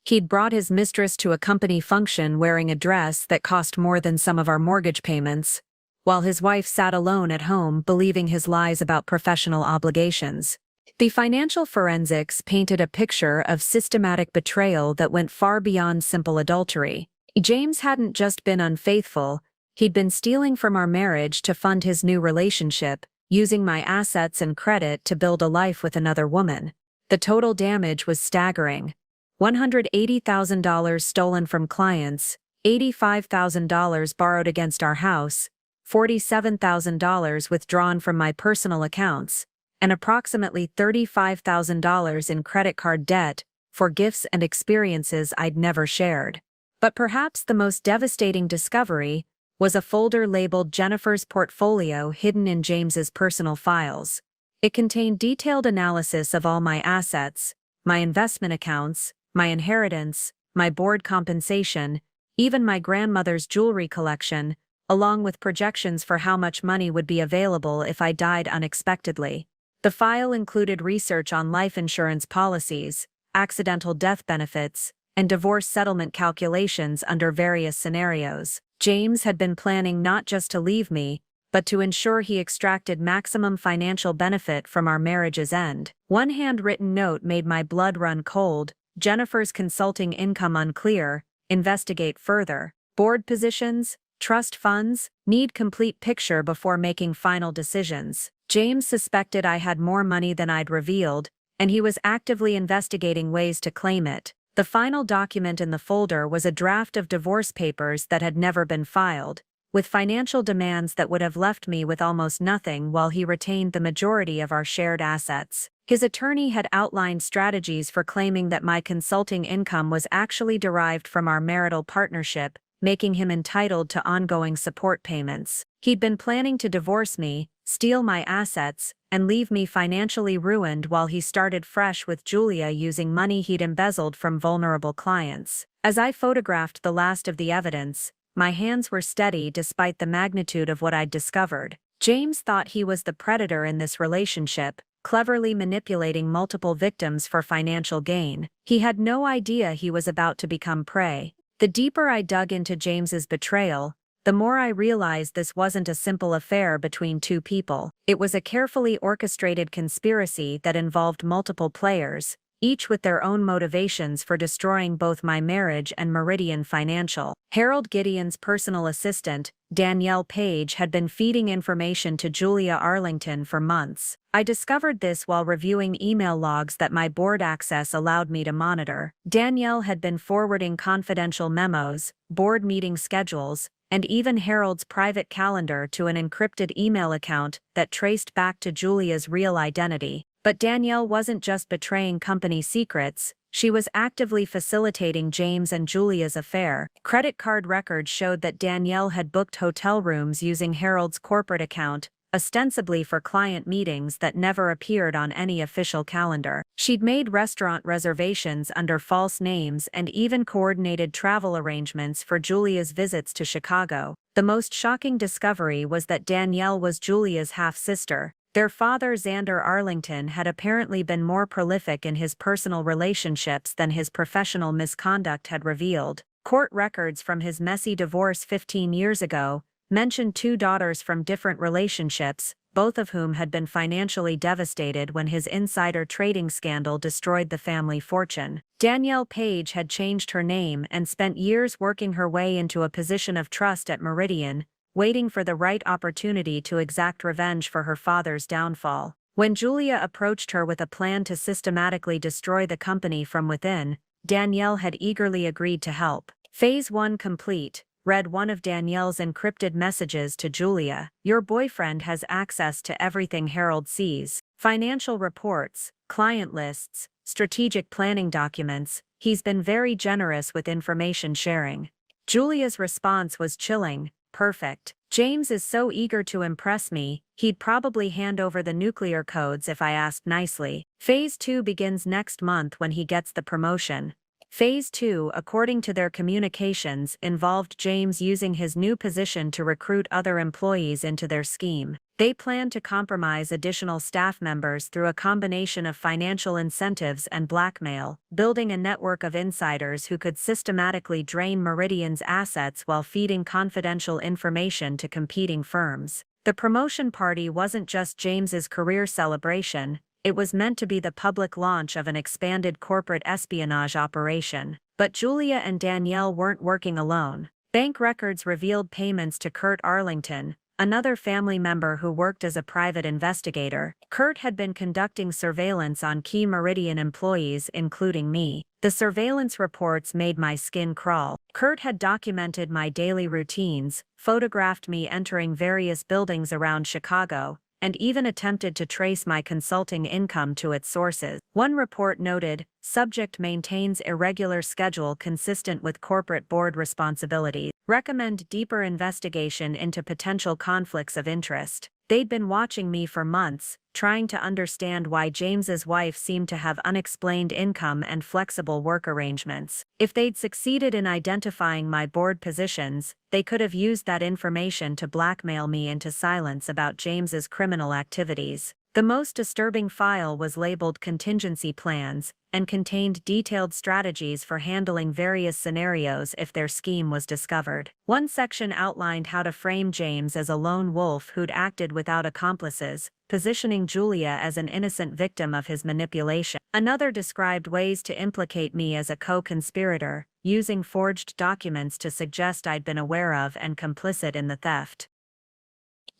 He'd brought his mistress to a company function wearing a dress that cost more than some of our mortgage payments, while his wife sat alone at home believing his lies about professional obligations. The financial forensics painted a picture of systematic betrayal that went far beyond simple adultery. James hadn't just been unfaithful, he'd been stealing from our marriage to fund his new relationship, using my assets and credit to build a life with another woman. The total damage was staggering: $180,000 stolen from clients, $85,000 borrowed against our house, $47,000 withdrawn from my personal accounts, and approximately $35,000 in credit card debt for gifts and experiences I'd never shared. But perhaps the most devastating discovery was a folder labeled Jennifer's Portfolio hidden in James's personal files. It contained detailed analysis of all my assets, my investment accounts, my inheritance, my board compensation, even my grandmother's jewelry collection, along with projections for how much money would be available if I died unexpectedly. The file included research on life insurance policies, accidental death benefits, and divorce settlement calculations under various scenarios. James had been planning not just to leave me, but to ensure he extracted maximum financial benefit from our marriage's end. One handwritten note made my blood run cold: Jennifer's consulting income unclear, investigate further. Board positions, trust funds, need complete picture before making final decisions. James suspected I had more money than I'd revealed, and he was actively investigating ways to claim it. The final document in the folder was a draft of divorce papers that had never been filed, with financial demands that would have left me with almost nothing while he retained the majority of our shared assets. His attorney had outlined strategies for claiming that my consulting income was actually derived from our marital partnership, making him entitled to ongoing support payments. He'd been planning to divorce me, steal my assets, and leave me financially ruined while he started fresh with Julia using money he'd embezzled from vulnerable clients. As I photographed the last of the evidence, my hands were steady despite the magnitude of what I'd discovered. James thought he was the predator in this relationship, cleverly manipulating multiple victims for financial gain. He had no idea he was about to become prey. The deeper I dug into James's betrayal, the more I realized this wasn't a simple affair between two people. It was a carefully orchestrated conspiracy that involved multiple players, each with their own motivations for destroying both my marriage and Meridian Financial. Harold Gideon's personal assistant, Danielle Page, had been feeding information to Julia Arlington for months. I discovered this while reviewing email logs that my board access allowed me to monitor. Danielle had been forwarding confidential memos, board meeting schedules, and even Harold's private calendar to an encrypted email account that traced back to Julia's real identity. But Danielle wasn't just betraying company secrets, she was actively facilitating James and Julia's affair. Credit card records showed that Danielle had booked hotel rooms using Harold's corporate account, ostensibly for client meetings that never appeared on any official calendar. She'd made restaurant reservations under false names and even coordinated travel arrangements for Julia's visits to Chicago. The most shocking discovery was that Danielle was Julia's half-sister. Their father, Xander Arlington, had apparently been more prolific in his personal relationships than his professional misconduct had revealed. Court records from his messy divorce 15 years ago mentioned two daughters from different relationships, both of whom had been financially devastated when his insider trading scandal destroyed the family fortune. Danielle Page had changed her name and spent years working her way into a position of trust at Meridian, waiting for the right opportunity to exact revenge for her father's downfall. When Julia approached her with a plan to systematically destroy the company from within, Danielle had eagerly agreed to help. Phase 1 complete. Read one of Danielle's encrypted messages to Julia. Your boyfriend has access to everything Harold sees. Financial reports, client lists, strategic planning documents. He's been very generous with information sharing. Julia's response was chilling. Perfect. James is so eager to impress me, he'd probably hand over the nuclear codes if I asked nicely. Phase 2 begins next month when he gets the promotion. Phase 2, according to their communications, involved James using his new position to recruit other employees into their scheme. They plan to compromise additional staff members through a combination of financial incentives and blackmail, building a network of insiders who could systematically drain Meridian's assets while feeding confidential information to competing firms. The promotion party wasn't just James's career celebration, it was meant to be the public launch of an expanded corporate espionage operation. But Julia and Danielle weren't working alone. Bank records revealed payments to Kurt Arlington, another family member who worked as a private investigator. Kurt had been conducting surveillance on key Meridian employees, including me. The surveillance reports made my skin crawl. Kurt had documented my daily routines, photographed me entering various buildings around Chicago, and even attempted to trace my consulting income to its sources. One report noted, subject maintains irregular schedule consistent with corporate board responsibilities. Recommend deeper investigation into potential conflicts of interest. They'd been watching me for months, trying to understand why James's wife seemed to have unexplained income and flexible work arrangements. If they'd succeeded in identifying my board positions, they could have used that information to blackmail me into silence about James's criminal activities. The most disturbing file was labeled Contingency Plans, and contained detailed strategies for handling various scenarios if their scheme was discovered. One section outlined how to frame James as a lone wolf who'd acted without accomplices, positioning Julia as an innocent victim of his manipulation. Another described ways to implicate me as a co-conspirator, using forged documents to suggest I'd been aware of and complicit in the theft.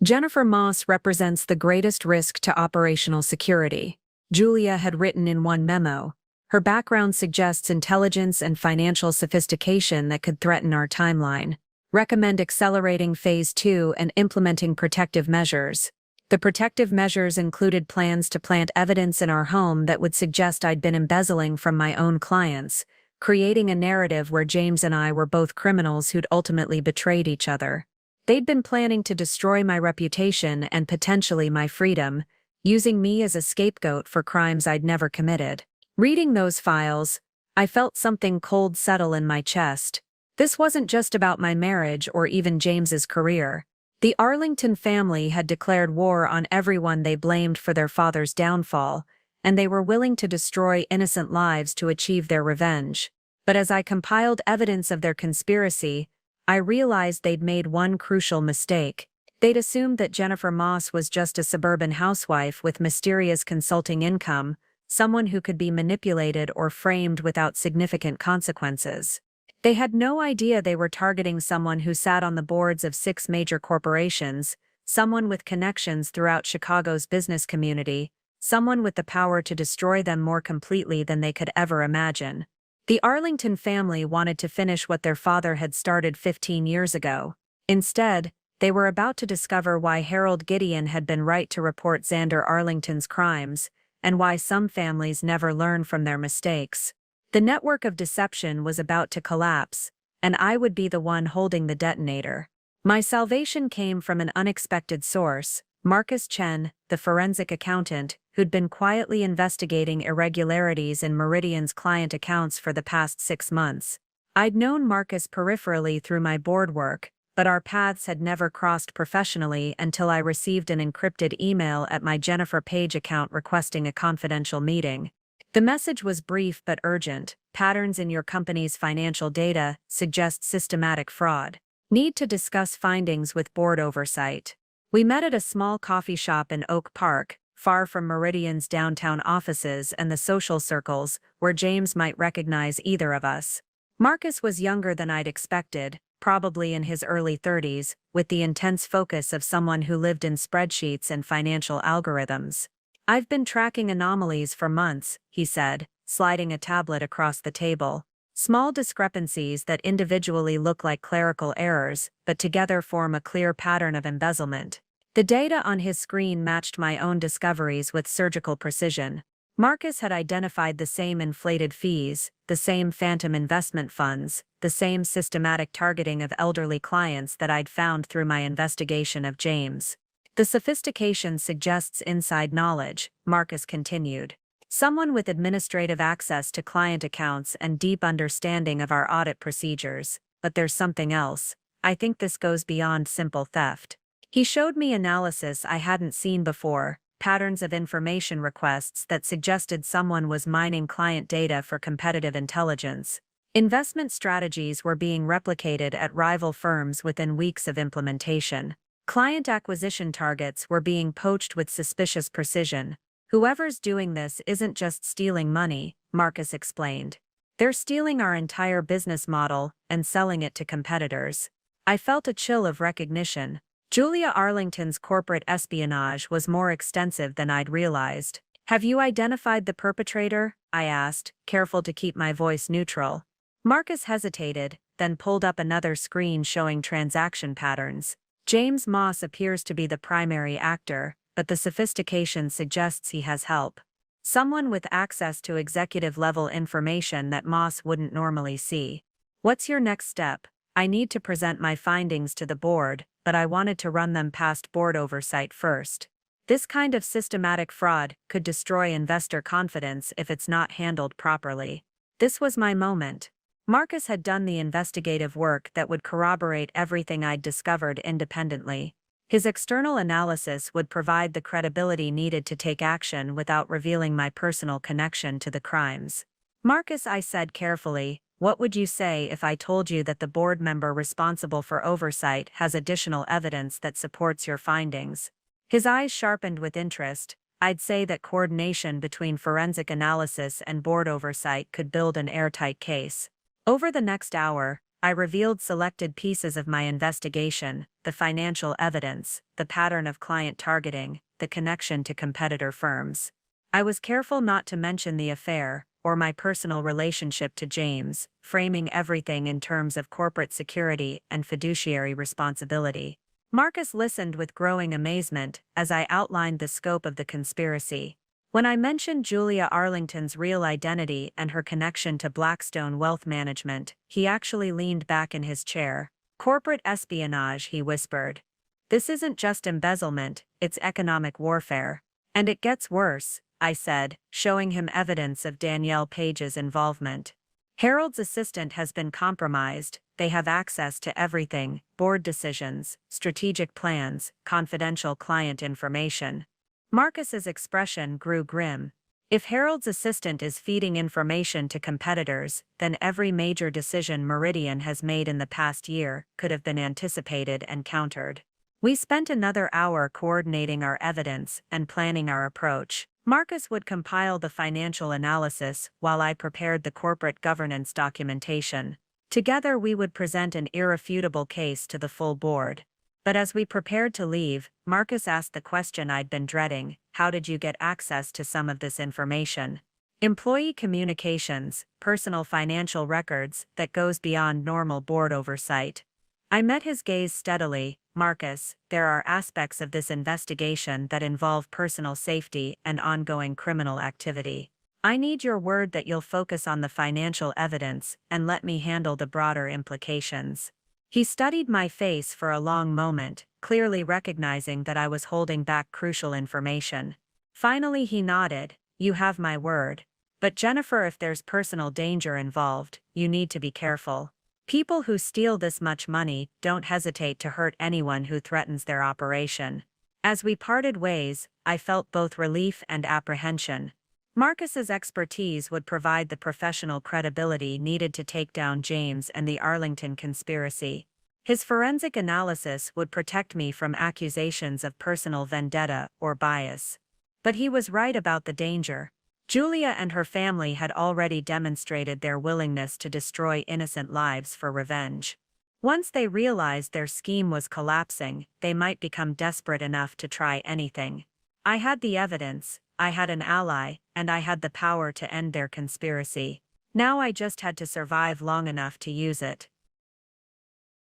Jennifer Moss represents the greatest risk to operational security, Julia had written in one memo. Her background suggests intelligence and financial sophistication that could threaten our timeline. Recommend accelerating Phase 2 and implementing protective measures. The protective measures included plans to plant evidence in our home that would suggest I'd been embezzling from my own clients, creating a narrative where James and I were both criminals who'd ultimately betrayed each other. They'd been planning to destroy my reputation and potentially my freedom, using me as a scapegoat for crimes I'd never committed. Reading those files, I felt something cold settle in my chest. This wasn't just about my marriage or even James's career. The Arlington family had declared war on everyone they blamed for their father's downfall, and they were willing to destroy innocent lives to achieve their revenge. But as I compiled evidence of their conspiracy, I realized they'd made one crucial mistake. They'd assumed that Jennifer Moss was just a suburban housewife with mysterious consulting income, someone who could be manipulated or framed without significant consequences. They had no idea they were targeting someone who sat on the boards of 6 major corporations, someone with connections throughout Chicago's business community, someone with the power to destroy them more completely than they could ever imagine. The Arlington family wanted to finish what their father had started 15 years ago. Instead, they were about to discover why Harold Gideon had been right to report Xander Arlington's crimes, and why some families never learn from their mistakes. The network of deception was about to collapse, and I would be the one holding the detonator. My salvation came from an unexpected source, Marcus Chen, the forensic accountant, who'd been quietly investigating irregularities in Meridian's client accounts for the past 6 months. I'd known Marcus peripherally through my board work, but our paths had never crossed professionally until I received an encrypted email at my Jennifer Page account requesting a confidential meeting. The message was brief but urgent. Patterns in your company's financial data suggest systematic fraud. Need to discuss findings with board oversight. We met at a small coffee shop in Oak Park, far from Meridian's downtown offices and the social circles where James might recognize either of us. Marcus was younger than I'd expected, probably in his early 30s, with the intense focus of someone who lived in spreadsheets and financial algorithms. "I've been tracking anomalies for months," he said, sliding a tablet across the table. "Small discrepancies that individually look like clerical errors, but together form a clear pattern of embezzlement." The data on his screen matched my own discoveries with surgical precision. Marcus had identified the same inflated fees, the same phantom investment funds, the same systematic targeting of elderly clients that I'd found through my investigation of James. "The sophistication suggests inside knowledge," Marcus continued. "Someone with administrative access to client accounts and deep understanding of our audit procedures. But there's something else. I think this goes beyond simple theft." He showed me analysis I hadn't seen before, patterns of information requests that suggested someone was mining client data for competitive intelligence. Investment strategies were being replicated at rival firms within weeks of implementation. Client acquisition targets were being poached with suspicious precision. "Whoever's doing this isn't just stealing money," Marcus explained. "They're stealing our entire business model and selling it to competitors." I felt a chill of recognition. Julia Arlington's corporate espionage was more extensive than I'd realized. "Have you identified the perpetrator?" I asked, careful to keep my voice neutral. Marcus hesitated, then pulled up another screen showing transaction patterns. "James Moss appears to be the primary actor, but the sophistication suggests he has help. Someone with access to executive-level information that Moss wouldn't normally see." "What's your next step?" "I need to present my findings to the board, but I wanted to run them past board oversight first. This kind of systematic fraud could destroy investor confidence if it's not handled properly." This was my moment. Marcus had done the investigative work that would corroborate everything I'd discovered independently. His external analysis would provide the credibility needed to take action without revealing my personal connection to the crimes. "Marcus," I said carefully, "what would you say if I told you that the board member responsible for oversight has additional evidence that supports your findings?" His eyes sharpened with interest. "I'd say that coordination between forensic analysis and board oversight could build an airtight case." Over the next hour, I revealed selected pieces of my investigation: the financial evidence, the pattern of client targeting, the connection to competitor firms. I was careful not to mention the affair, or my personal relationship to James, framing everything in terms of corporate security and fiduciary responsibility. Marcus listened with growing amazement as I outlined the scope of the conspiracy. When I mentioned Julia Arlington's real identity and her connection to Blackstone Wealth Management, he actually leaned back in his chair. "Corporate espionage," he whispered. "This isn't just embezzlement, it's economic warfare. And it gets worse," I said, showing him evidence of Danielle Page's involvement. "Harold's assistant has been compromised. They have access to everything: board decisions, strategic plans, confidential client information." Marcus's expression grew grim. "If Harold's assistant is feeding information to competitors, then every major decision Meridian has made in the past year could have been anticipated and countered." We spent another hour coordinating our evidence and planning our approach. Marcus would compile the financial analysis while I prepared the corporate governance documentation. Together we would present an irrefutable case to the full board. But as we prepared to leave, Marcus asked the question I'd been dreading: "How did you get access to some of this information?" "Employee communications, personal financial records that goes beyond normal board oversight." I met his gaze steadily. "Marcus, there are aspects of this investigation that involve personal safety and ongoing criminal activity. I need your word that you'll focus on the financial evidence and let me handle the broader implications." He studied my face for a long moment, clearly recognizing that I was holding back crucial information. Finally he nodded. "You have my word. But Jennifer, if there's personal danger involved, you need to be careful. People who steal this much money don't hesitate to hurt anyone who threatens their operation." As we parted ways, I felt both relief and apprehension. Marcus's expertise would provide the professional credibility needed to take down James and the Arlington conspiracy. His forensic analysis would protect me from accusations of personal vendetta or bias. But he was right about the danger. Julia and her family had already demonstrated their willingness to destroy innocent lives for revenge. Once they realized their scheme was collapsing, they might become desperate enough to try anything. I had the evidence, I had an ally, and I had the power to end their conspiracy. Now I just had to survive long enough to use it.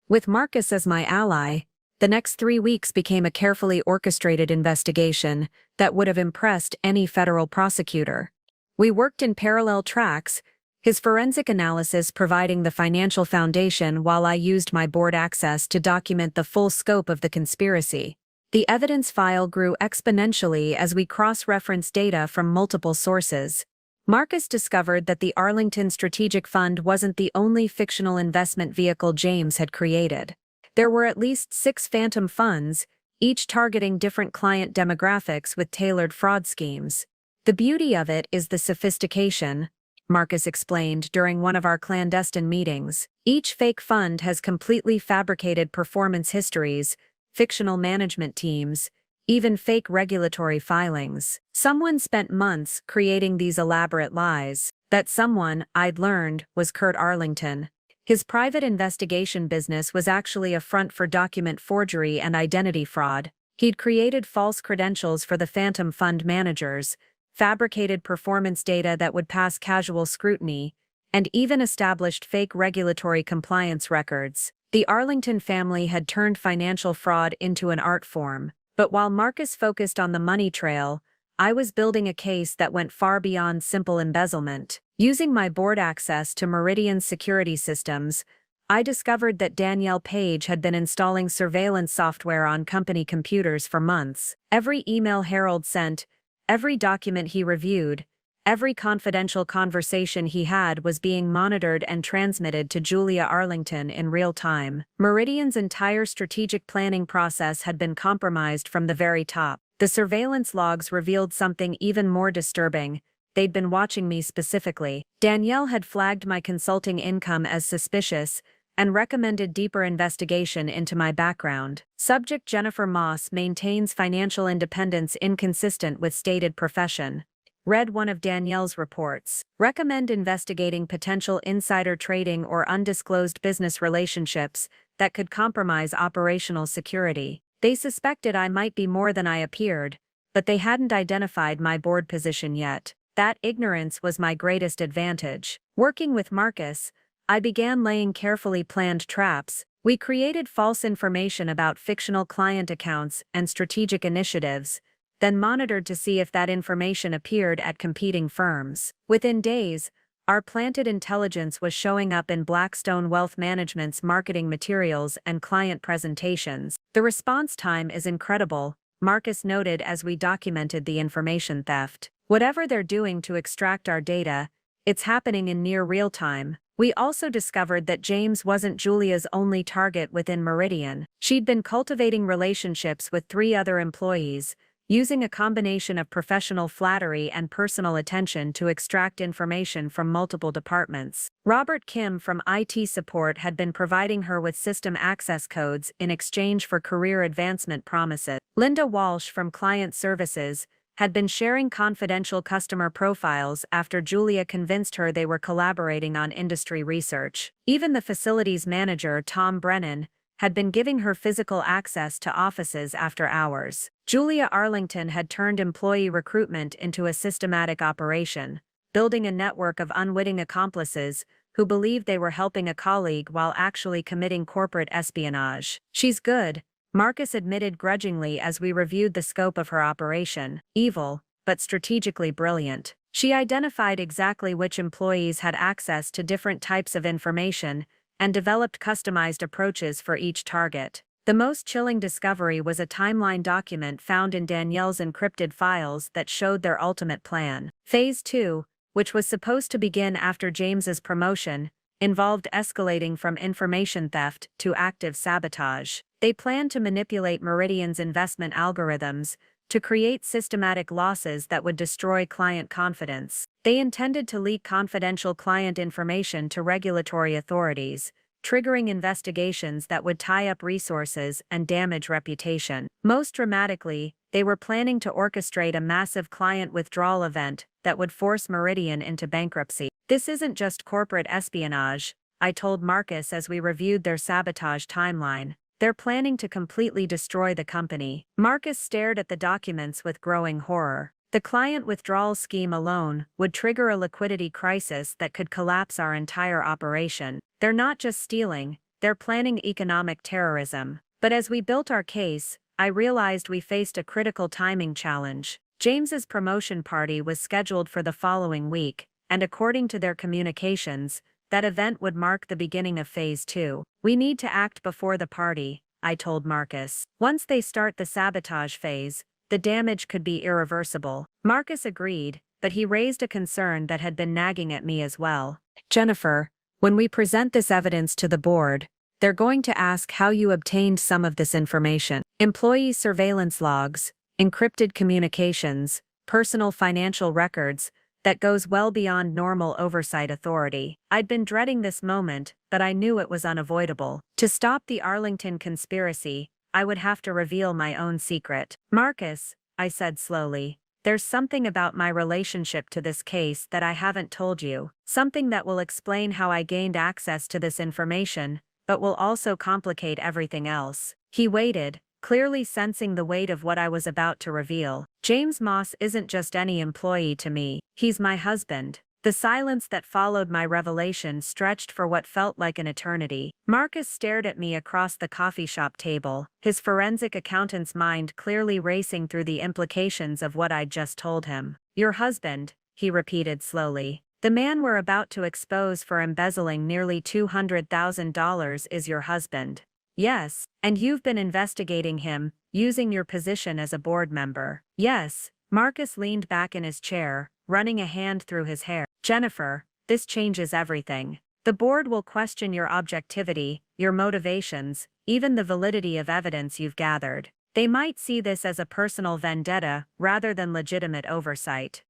With Marcus as my ally, the next 3 weeks became a carefully orchestrated investigation that would have impressed any federal prosecutor. We worked in parallel tracks, his forensic analysis providing the financial foundation while I used my board access to document the full scope of the conspiracy. The evidence file grew exponentially as we cross-referenced data from multiple sources. Marcus discovered that the Arlington Strategic Fund wasn't the only fictional investment vehicle James had created. There were at least 6 phantom funds, each targeting different client demographics with tailored fraud schemes. The beauty of it is the sophistication, Marcus explained during one of our clandestine meetings. Each fake fund has completely fabricated performance histories, fictional management teams, even fake regulatory filings. Someone spent months creating these elaborate lies. That someone, I'd learned, was Kurt Arlington. His private investigation business was actually a front for document forgery and identity fraud. He'd created false credentials for the phantom fund managers, fabricated performance data that would pass casual scrutiny, and even established fake regulatory compliance records. The Arlington family had turned financial fraud into an art form. But while Marcus focused on the money trail, I was building a case that went far beyond simple embezzlement. Using my board access to Meridian's security systems, I discovered that Danielle Page had been installing surveillance software on company computers for months. Every email Harold sent, every document he reviewed, every confidential conversation he had was being monitored and transmitted to Julia Arlington in real time. Meridian's entire strategic planning process had been compromised from the very top. The surveillance logs revealed something even more disturbing. They'd been watching me specifically. Danielle had flagged my consulting income as suspicious and recommended deeper investigation into my background. Subject Jennifer Moss maintains financial independence inconsistent with stated profession. Read one of Danielle's reports. Recommend investigating potential insider trading or undisclosed business relationships that could compromise operational security. They suspected I might be more than I appeared, but they hadn't identified my board position yet. That ignorance was my greatest advantage. Working with Marcus, I began laying carefully planned traps. We created false information about fictional client accounts and strategic initiatives, then monitored to see if that information appeared at competing firms. Within days, our planted intelligence was showing up in Blackstone Wealth Management's marketing materials and client presentations. The response time is incredible, Marcus noted as we documented the information theft. Whatever they're doing to extract our data, it's happening in near real time. We also discovered that James wasn't Julia's only target within Meridian. She'd been cultivating relationships with 3 other employees, using a combination of professional flattery and personal attention to extract information from multiple departments. Robert Kim from IT support had been providing her with system access codes in exchange for career advancement promises. Linda Walsh from client services had been sharing confidential customer profiles after Julia convinced her they were collaborating on industry research. Even the facilities manager, Tom Brennan, had been giving her physical access to offices after hours. Julia Arlington had turned employee recruitment into a systematic operation, building a network of unwitting accomplices who believed they were helping a colleague while actually committing corporate espionage. She's good, Marcus admitted grudgingly as we reviewed the scope of her operation. Evil, but strategically brilliant. She identified exactly which employees had access to different types of information and developed customized approaches for each target. The most chilling discovery was a timeline document found in Danielle's encrypted files that showed their ultimate plan. Phase 2, which was supposed to begin after James's promotion, involved escalating from information theft to active sabotage. They planned to manipulate Meridian's investment algorithms to create systematic losses that would destroy client confidence. They intended to leak confidential client information to regulatory authorities, triggering investigations that would tie up resources and damage reputation. Most dramatically, they were planning to orchestrate a massive client withdrawal event that would force Meridian into bankruptcy. This isn't just corporate espionage, I told Marcus as we reviewed their sabotage timeline. They're planning to completely destroy the company. Marcus stared at the documents with growing horror. The client withdrawal scheme alone would trigger a liquidity crisis that could collapse our entire operation. They're not just stealing, they're planning economic terrorism. But as we built our case, I realized we faced a critical timing challenge. James's promotion party was scheduled for the following week, and according to their communications, that event would mark the beginning of Phase 2. We need to act before the party, I told Marcus. Once they start the sabotage phase, the damage could be irreversible. Marcus agreed, but he raised a concern that had been nagging at me as well. Jennifer, when we present this evidence to the board, they're going to ask how you obtained some of this information. Employee surveillance logs, encrypted communications, personal financial records, that goes well beyond normal oversight authority. I'd been dreading this moment, but I knew it was unavoidable. To stop the Arlington conspiracy, I would have to reveal my own secret. Marcus, I said slowly, there's something about my relationship to this case that I haven't told you. Something that will explain how I gained access to this information, but will also complicate everything else. He waited, clearly sensing the weight of what I was about to reveal. James Moss isn't just any employee to me, he's my husband. The silence that followed my revelation stretched for what felt like an eternity. Marcus stared at me across the coffee shop table, his forensic accountant's mind clearly racing through the implications of what I'd just told him. Your husband, he repeated slowly. The man we're about to expose for embezzling nearly $200,000 is your husband. Yes, and you've been investigating him, using your position as a board member. Yes, Marcus leaned back in his chair, running a hand through his hair. Jennifer, this changes everything. The board will question your objectivity, your motivations, even the validity of evidence you've gathered. They might see this as a personal vendetta rather than legitimate oversight.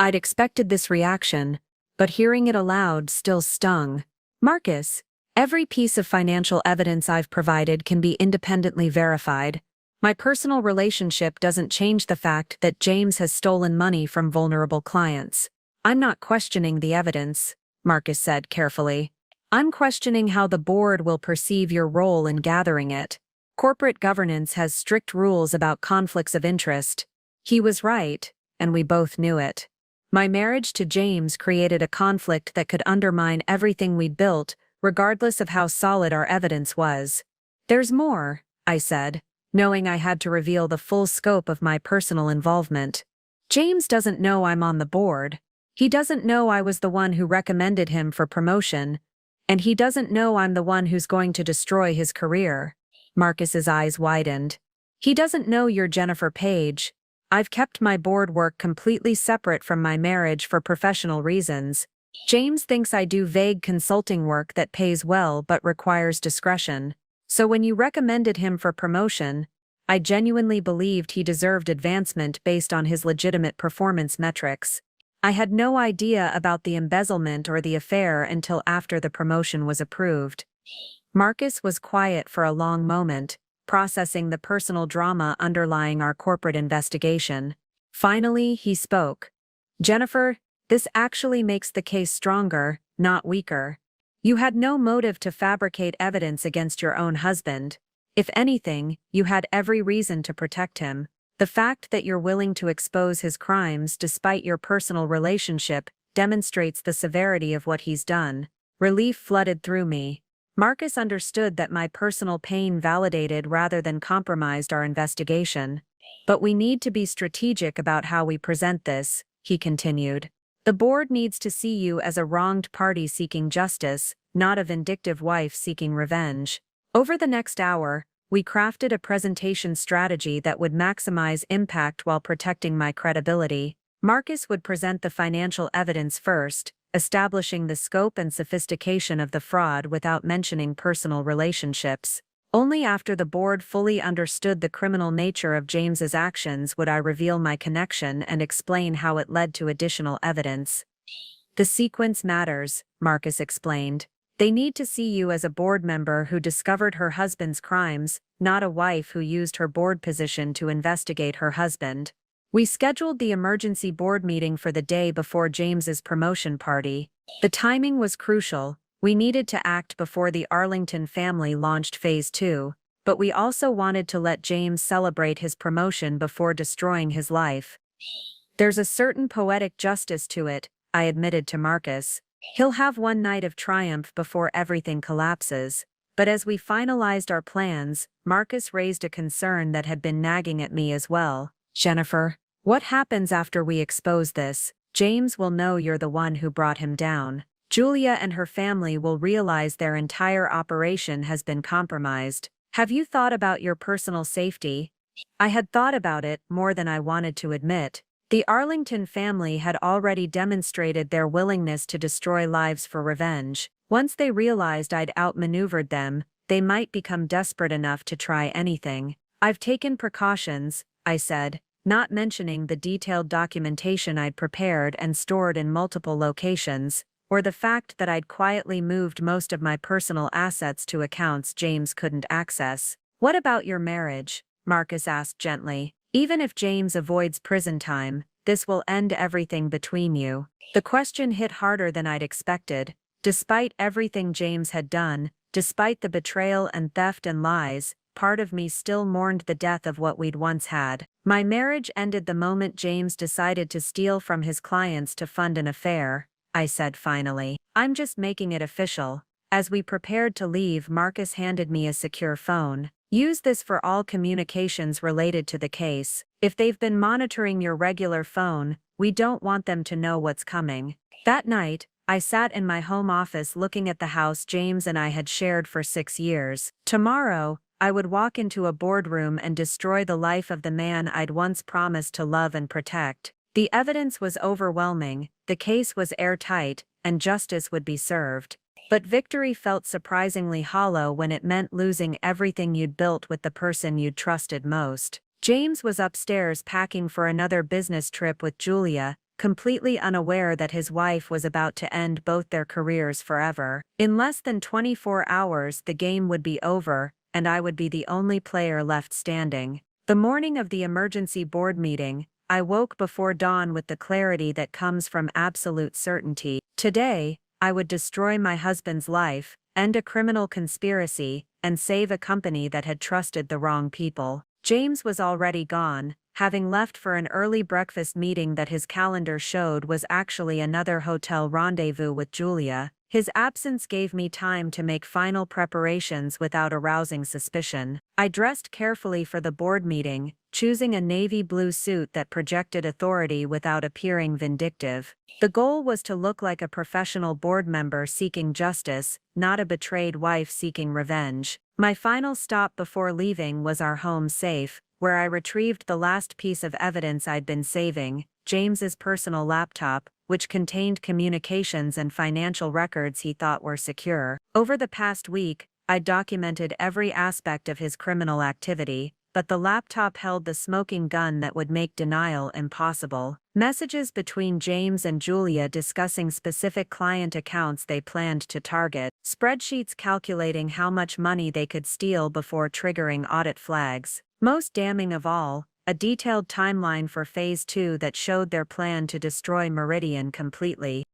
I'd expected this reaction, but hearing it aloud still stung. Marcus, every piece of financial evidence I've provided can be independently verified. My personal relationship doesn't change the fact that James has stolen money from vulnerable clients. I'm not questioning the evidence, Marcus said carefully. I'm questioning how the board will perceive your role in gathering it. Corporate governance has strict rules about conflicts of interest. He was right, and we both knew it. My marriage to James created a conflict that could undermine everything we'd built, regardless of how solid our evidence was. There's more, I said, knowing I had to reveal the full scope of my personal involvement. James doesn't know I'm on the board. He doesn't know I was the one who recommended him for promotion, and he doesn't know I'm the one who's going to destroy his career. Marcus's eyes widened. He doesn't know you're Jennifer Page. I've kept my board work completely separate from my marriage for professional reasons. James thinks I do vague consulting work that pays well but requires discretion. So when you recommended him for promotion, I genuinely believed he deserved advancement based on his legitimate performance metrics. I had no idea about the embezzlement or the affair until after the promotion was approved. Marcus was quiet for a long moment, processing the personal drama underlying our corporate investigation. Finally, he spoke. Jennifer, this actually makes the case stronger, not weaker. You had no motive to fabricate evidence against your own husband. If anything, you had every reason to protect him. The fact that you're willing to expose his crimes despite your personal relationship demonstrates the severity of what he's done. Relief flooded through me. Marcus understood that my personal pain validated rather than compromised our investigation. But we need to be strategic about how we present this, he continued. The board needs to see you as a wronged party seeking justice, not a vindictive wife seeking revenge. Over the next hour, we crafted a presentation strategy that would maximize impact while protecting my credibility. Marcus would present the financial evidence first, establishing the scope and sophistication of the fraud without mentioning personal relationships. Only after the board fully understood the criminal nature of James's actions would I reveal my connection and explain how it led to additional evidence. The sequence matters, Marcus explained. They need to see you as a board member who discovered her husband's crimes, not a wife who used her board position to investigate her husband. We scheduled the emergency board meeting for the day before James's promotion party. The timing was crucial. We needed to act before the Arlington family launched Phase 2, but we also wanted to let James celebrate his promotion before destroying his life. There's a certain poetic justice to it, I admitted to Marcus. He'll have one night of triumph before everything collapses. But as we finalized our plans, Marcus raised a concern that had been nagging at me as well. Jennifer, what happens after we expose this? James will know you're the one who brought him down. Julia and her family will realize their entire operation has been compromised. Have you thought about your personal safety? I had thought about it more than I wanted to admit. The Arlington family had already demonstrated their willingness to destroy lives for revenge. Once they realized I'd outmaneuvered them, they might become desperate enough to try anything. I've taken precautions, I said, not mentioning the detailed documentation I'd prepared and stored in multiple locations, or the fact that I'd quietly moved most of my personal assets to accounts James couldn't access. What about your marriage? Marcus asked gently. Even if James avoids prison time, this will end everything between you. The question hit harder than I'd expected. Despite everything James had done, despite the betrayal and theft and lies, part of me still mourned the death of what we'd once had. My marriage ended the moment James decided to steal from his clients to fund an affair, I said finally. I'm just making it official. As we prepared to leave, Marcus handed me a secure phone. Use this for all communications related to the case. If they've been monitoring your regular phone, we don't want them to know what's coming. That night, I sat in my home office looking at the house James and I had shared for 6 years. Tomorrow, I would walk into a boardroom and destroy the life of the man I'd once promised to love and protect. The evidence was overwhelming, the case was airtight, and justice would be served. But victory felt surprisingly hollow when it meant losing everything you'd built with the person you'd trusted most. James was upstairs packing for another business trip with Julia, completely unaware that his wife was about to end both their careers forever. In less than 24 hours, the game would be over, and I would be the only player left standing. The morning of the emergency board meeting, I woke before dawn with the clarity that comes from absolute certainty. Today, I would destroy my husband's life, end a criminal conspiracy, and save a company that had trusted the wrong people. James was already gone, having left for an early breakfast meeting that his calendar showed was actually another hotel rendezvous with Julia. His absence gave me time to make final preparations without arousing suspicion. I dressed carefully for the board meeting, choosing a navy blue suit that projected authority without appearing vindictive. The goal was to look like a professional board member seeking justice, not a betrayed wife seeking revenge. My final stop before leaving was our home safe, where I retrieved the last piece of evidence I'd been saving, James's personal laptop, which contained communications and financial records he thought were secure. Over the past week, I documented every aspect of his criminal activity, but the laptop held the smoking gun that would make denial impossible. Messages between James and Julia discussing specific client accounts they planned to target, spreadsheets calculating how much money they could steal before triggering audit flags. Most damning of all, a detailed timeline for Phase 2 that showed their plan to destroy Meridian completely.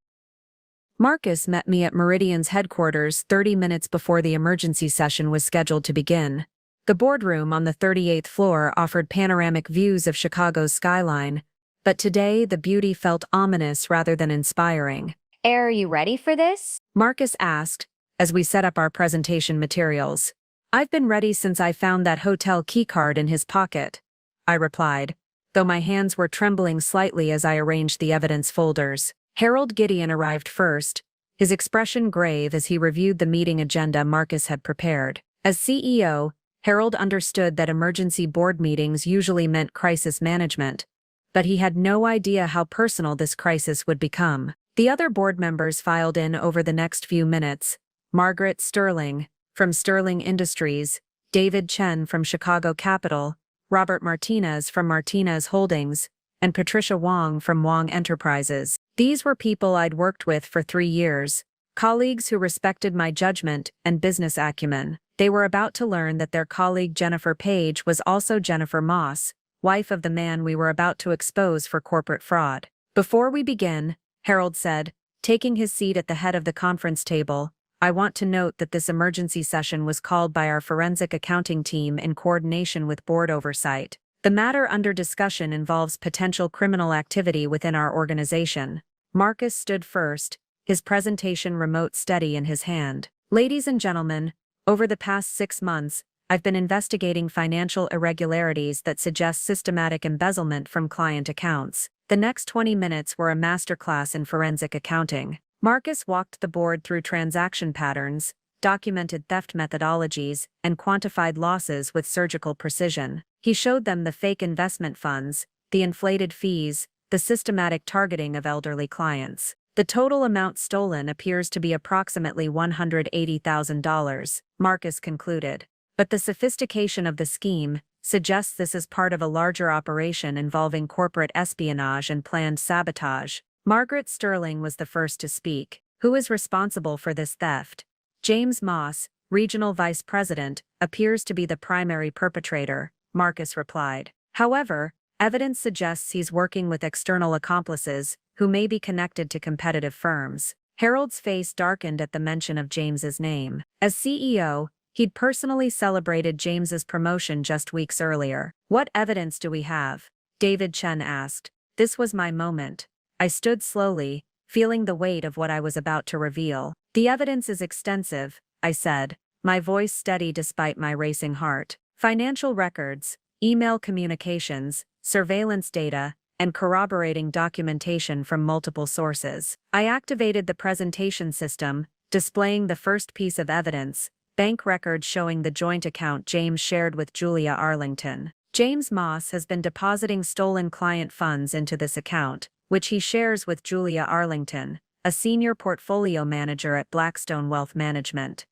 Marcus met me at Meridian's headquarters 30 minutes before the emergency session was scheduled to begin. The boardroom on the 38th floor offered panoramic views of Chicago's skyline, but today the beauty felt ominous rather than inspiring. Are you ready for this? Marcus asked, as we set up our presentation materials. I've been ready since I found that hotel keycard in his pocket, I replied, though my hands were trembling slightly as I arranged the evidence folders. Harold Gideon arrived first, his expression grave as he reviewed the meeting agenda Marcus had prepared. As CEO, Harold understood that emergency board meetings usually meant crisis management, but he had no idea how personal this crisis would become. The other board members filed in over the next few minutes. Margaret Sterling, from Sterling Industries, David Chen from Chicago Capital, Robert Martinez from Martinez Holdings, and Patricia Wong from Wong Enterprises. These were people I'd worked with for 3 years, colleagues who respected my judgment and business acumen. They were about to learn that their colleague Jennifer Page was also Jennifer Moss, wife of the man we were about to expose for corporate fraud. Before we begin, Harold said, taking his seat at the head of the conference table, I want to note that this emergency session was called by our forensic accounting team in coordination with board oversight. The matter under discussion involves potential criminal activity within our organization. Marcus stood first, his presentation remote steady in his hand. Ladies and gentlemen, over the past 6 months, I've been investigating financial irregularities that suggest systematic embezzlement from client accounts. The next 20 minutes were a masterclass in forensic accounting. Marcus walked the board through transaction patterns, documented theft methodologies, and quantified losses with surgical precision. He showed them the fake investment funds, the inflated fees, the systematic targeting of elderly clients. The total amount stolen appears to be approximately $180,000, Marcus concluded. But the sophistication of the scheme suggests this is part of a larger operation involving corporate espionage and planned sabotage. Margaret Sterling was the first to speak. Who is responsible for this theft? James Moss, regional vice president, appears to be the primary perpetrator, Marcus replied. However, evidence suggests he's working with external accomplices who may be connected to competitive firms. Harold's face darkened at the mention of James's name. As CEO, he'd personally celebrated James's promotion just weeks earlier. What evidence do we have? David Chen asked. This was my moment. I stood slowly, feeling the weight of what I was about to reveal. The evidence is extensive, I said, my voice steady despite my racing heart. Financial records, email communications, surveillance data, and corroborating documentation from multiple sources. I activated the presentation system, displaying the first piece of evidence, bank records showing the joint account James shared with Julia Arlington. James Moss has been depositing stolen client funds into this account, which he shares with Julia Arlington, a senior portfolio manager at Blackstone Wealth Management.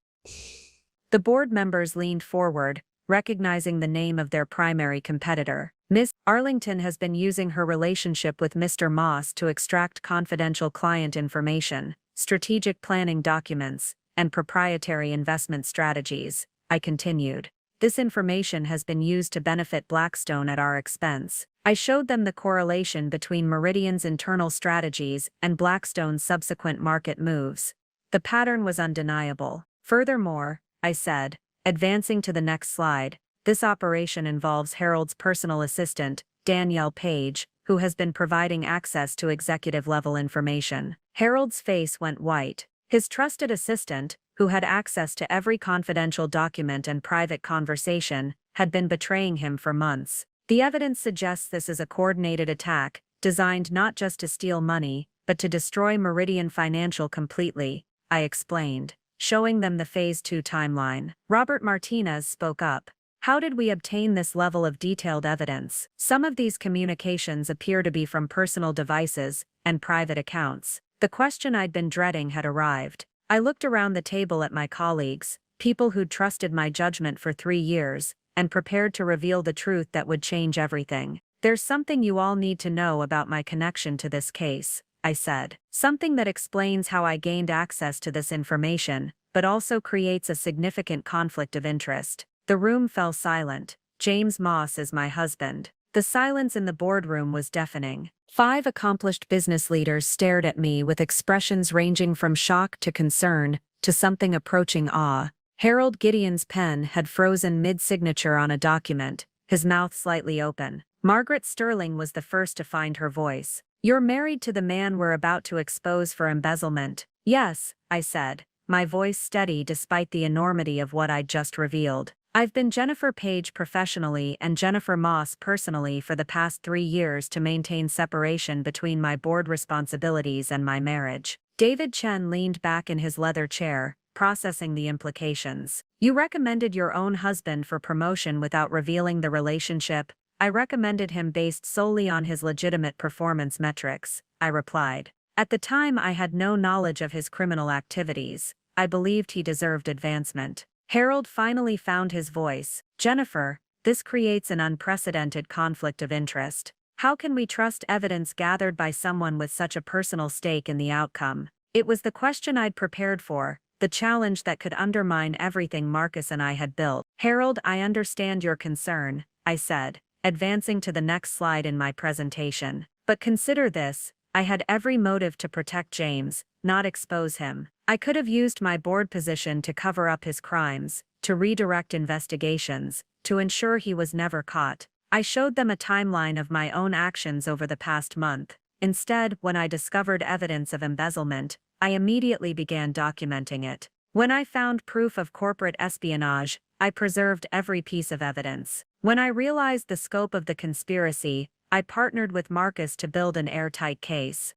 The board members leaned forward, recognizing the name of their primary competitor. Ms. Arlington has been using her relationship with Mr. Moss to extract confidential client information, strategic planning documents, and proprietary investment strategies, I continued. This information has been used to benefit Blackstone at our expense. I showed them the correlation between Meridian's internal strategies and Blackstone's subsequent market moves. The pattern was undeniable. Furthermore, I said, advancing to the next slide, this operation involves Harold's personal assistant, Danielle Page, who has been providing access to executive-level information. Harold's face went white. His trusted assistant, who had access to every confidential document and private conversation, had been betraying him for months. The evidence suggests this is a coordinated attack, designed not just to steal money, but to destroy Meridian Financial completely, I explained, showing them the Phase 2 timeline. Robert Martinez spoke up. How did we obtain this level of detailed evidence? Some of these communications appear to be from personal devices and private accounts. The question I'd been dreading had arrived. I looked around the table at my colleagues, people who'd trusted my judgment for 3 years, and prepared to reveal the truth that would change everything. There's something you all need to know about my connection to this case, I said. Something that explains how I gained access to this information, but also creates a significant conflict of interest. The room fell silent. James Moss is my husband. The silence in the boardroom was deafening. 5 accomplished business leaders stared at me with expressions ranging from shock to concern, to something approaching awe. Harold Gideon's pen had frozen mid-signature on a document, his mouth slightly open. Margaret Sterling was the first to find her voice. You're married to the man we're about to expose for embezzlement. Yes, I said, my voice steady despite the enormity of what I'd just revealed. I've been Jennifer Page professionally and Jennifer Moss personally for the past 3 years to maintain separation between my board responsibilities and my marriage. David Chen leaned back in his leather chair, processing the implications. You recommended your own husband for promotion without revealing the relationship. I recommended him based solely on his legitimate performance metrics, I replied. At the time I had no knowledge of his criminal activities. I believed he deserved advancement. Harold finally found his voice. Jennifer, this creates an unprecedented conflict of interest. How can we trust evidence gathered by someone with such a personal stake in the outcome? It was the question I'd prepared for, the challenge that could undermine everything Marcus and I had built. Harold, I understand your concern, I said, advancing to the next slide in my presentation. But consider this, I had every motive to protect James, not expose him. I could have used my board position to cover up his crimes, to redirect investigations, to ensure he was never caught. I showed them a timeline of my own actions over the past month. Instead, when I discovered evidence of embezzlement, I immediately began documenting it. When I found proof of corporate espionage, I preserved every piece of evidence. When I realized the scope of the conspiracy, I partnered with Marcus to build an airtight case.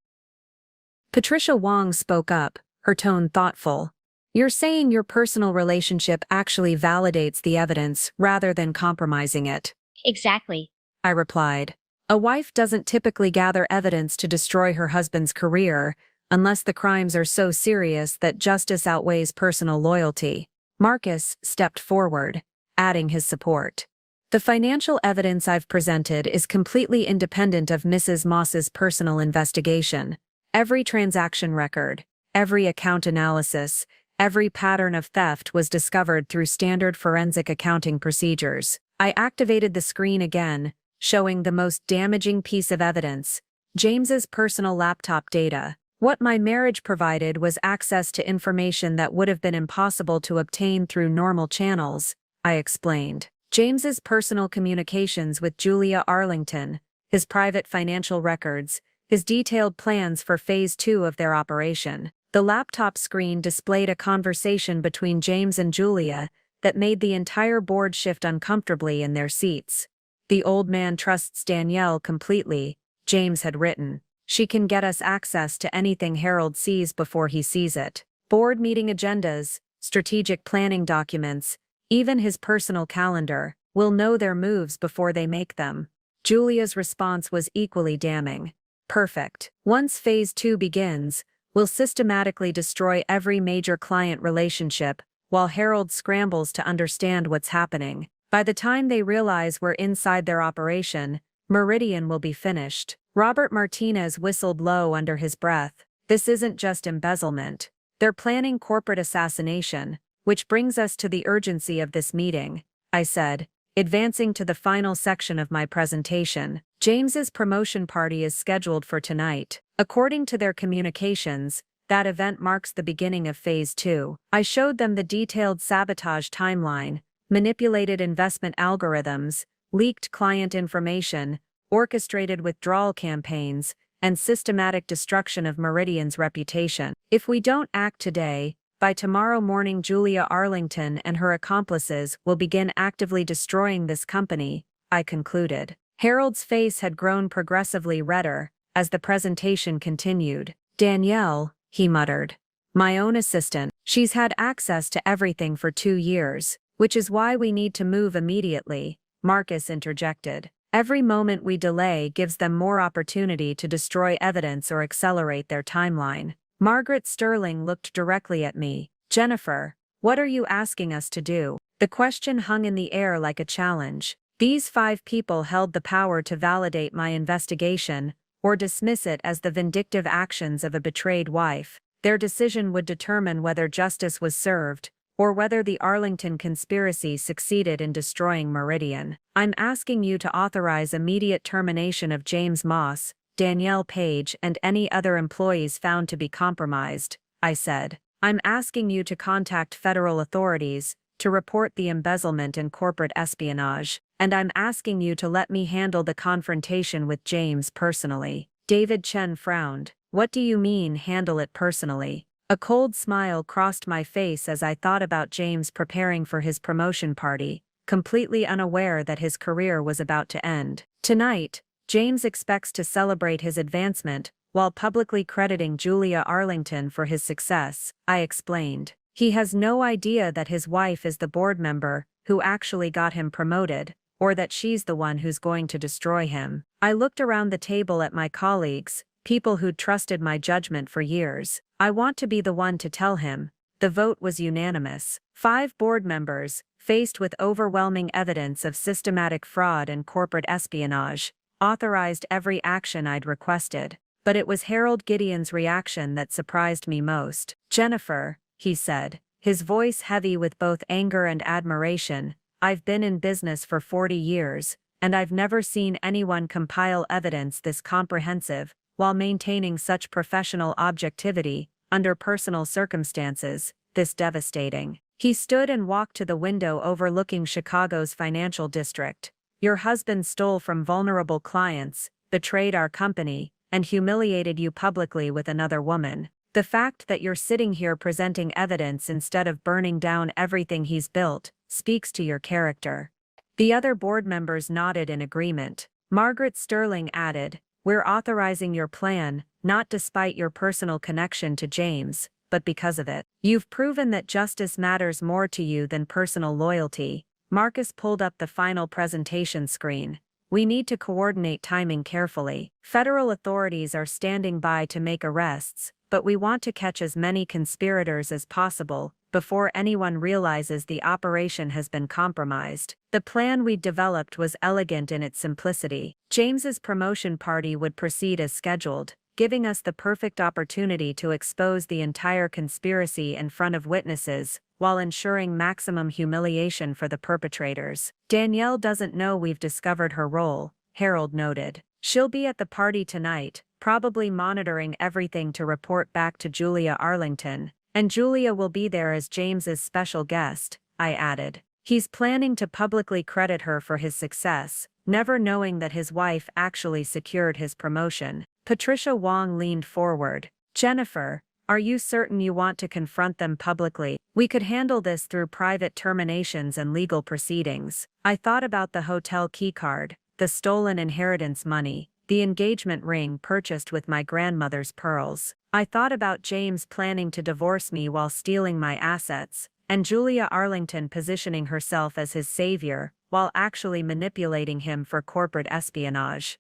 Patricia Wong spoke up, her tone thoughtful. You're saying your personal relationship actually validates the evidence rather than compromising it. Exactly. I replied. A wife doesn't typically gather evidence to destroy her husband's career, unless the crimes are so serious that justice outweighs personal loyalty. Marcus stepped forward, adding his support. The financial evidence I've presented is completely independent of Mrs. Moss's personal investigation. Every transaction record, every account analysis, every pattern of theft was discovered through standard forensic accounting procedures. I activated the screen again, showing the most damaging piece of evidence, James's personal laptop data. What my marriage provided was access to information that would have been impossible to obtain through normal channels, I explained. James's personal communications with Julia Arlington, his private financial records, his detailed plans for Phase 2 of their operation. The laptop screen displayed a conversation between James and Julia that made the entire board shift uncomfortably in their seats. The old man trusts Danielle completely, James had written. She can get us access to anything Harold sees before he sees it. Board meeting agendas, strategic planning documents, even his personal calendar. We'll know their moves before they make them. Julia's response was equally damning. Perfect. Once Phase 2 begins, we'll systematically destroy every major client relationship, while Harold scrambles to understand what's happening. By the time they realize we're inside their operation, Meridian will be finished. Robert Martinez whistled low under his breath. This isn't just embezzlement. They're planning corporate assassination, which brings us to the urgency of this meeting, I said, advancing to the final section of my presentation. James's promotion party is scheduled for tonight. According to their communications, that event marks the beginning of Phase 2. I showed them the detailed sabotage timeline, manipulated investment algorithms, leaked client information, orchestrated withdrawal campaigns, and systematic destruction of Meridian's reputation. If we don't act today, by tomorrow morning Julia Arlington and her accomplices will begin actively destroying this company, I concluded. Harold's face had grown progressively redder as the presentation continued. Danielle, he muttered. My own assistant. She's had access to everything for 2 years, which is why we need to move immediately, Marcus interjected. Every moment we delay gives them more opportunity to destroy evidence or accelerate their timeline. Margaret Sterling looked directly at me. Jennifer, what are you asking us to do? The question hung in the air like a challenge. These 5 people held the power to validate my investigation, or dismiss it as the vindictive actions of a betrayed wife. Their decision would determine whether justice was served, or whether the Arlington conspiracy succeeded in destroying Meridian. I'm asking you to authorize immediate termination of James Moss, Danielle Page, and any other employees found to be compromised, I said. I'm asking you to contact federal authorities to report the embezzlement and corporate espionage, and I'm asking you to let me handle the confrontation with James personally. David Chen frowned. What do you mean, handle it personally? A cold smile crossed my face as I thought about James preparing for his promotion party, completely unaware that his career was about to end. Tonight, James expects to celebrate his advancement while publicly crediting Julia Arlington for his success, I explained. He has no idea that his wife is the board member who actually got him promoted, or that she's the one who's going to destroy him. I looked around the table at my colleagues, people who'd trusted my judgment for years. I want to be the one to tell him. The vote was unanimous. 5 board members, faced with overwhelming evidence of systematic fraud and corporate espionage, authorized every action I'd requested. but it was Harold Gideon's reaction that surprised me most. "Jennifer," he said, his voice heavy with both anger and admiration, "I've been in business for 40 years, and I've never seen anyone compile evidence this comprehensive, while maintaining such professional objectivity, under personal circumstances, this devastating." He stood and walked to the window overlooking Chicago's financial district. "Your husband stole from vulnerable clients, betrayed our company, and humiliated you publicly with another woman. The fact that you're sitting here presenting evidence instead of burning down everything he's built speaks to your character." The other board members nodded in agreement. Margaret Sterling added, "We're authorizing your plan, not despite your personal connection to James, but because of it. You've proven that justice matters more to you than personal loyalty." Marcus pulled up the final presentation screen. "We need to coordinate timing carefully. Federal authorities are standing by to make arrests, but we want to catch as many conspirators as possible before anyone realizes the operation has been compromised." The plan we'd developed was elegant in its simplicity. James's promotion party would proceed as scheduled, giving us the perfect opportunity to expose the entire conspiracy in front of witnesses, while ensuring maximum humiliation for the perpetrators. "Danielle doesn't know we've discovered her role," Harold noted. "She'll be at the party tonight, probably monitoring everything to report back to Julia Arlington. And Julia will be there as James's special guest," I added. "He's planning to publicly credit her for his success, never knowing that his wife actually secured his promotion." Patricia Wong leaned forward. "Jennifer, are you certain you want to confront them publicly? We could handle this through private terminations and legal proceedings." I thought about the hotel keycard, the stolen inheritance money, the engagement ring purchased with my grandmother's pearls. I thought about James planning to divorce me while stealing my assets, and Julia Arlington positioning herself as his savior, while actually manipulating him for corporate espionage.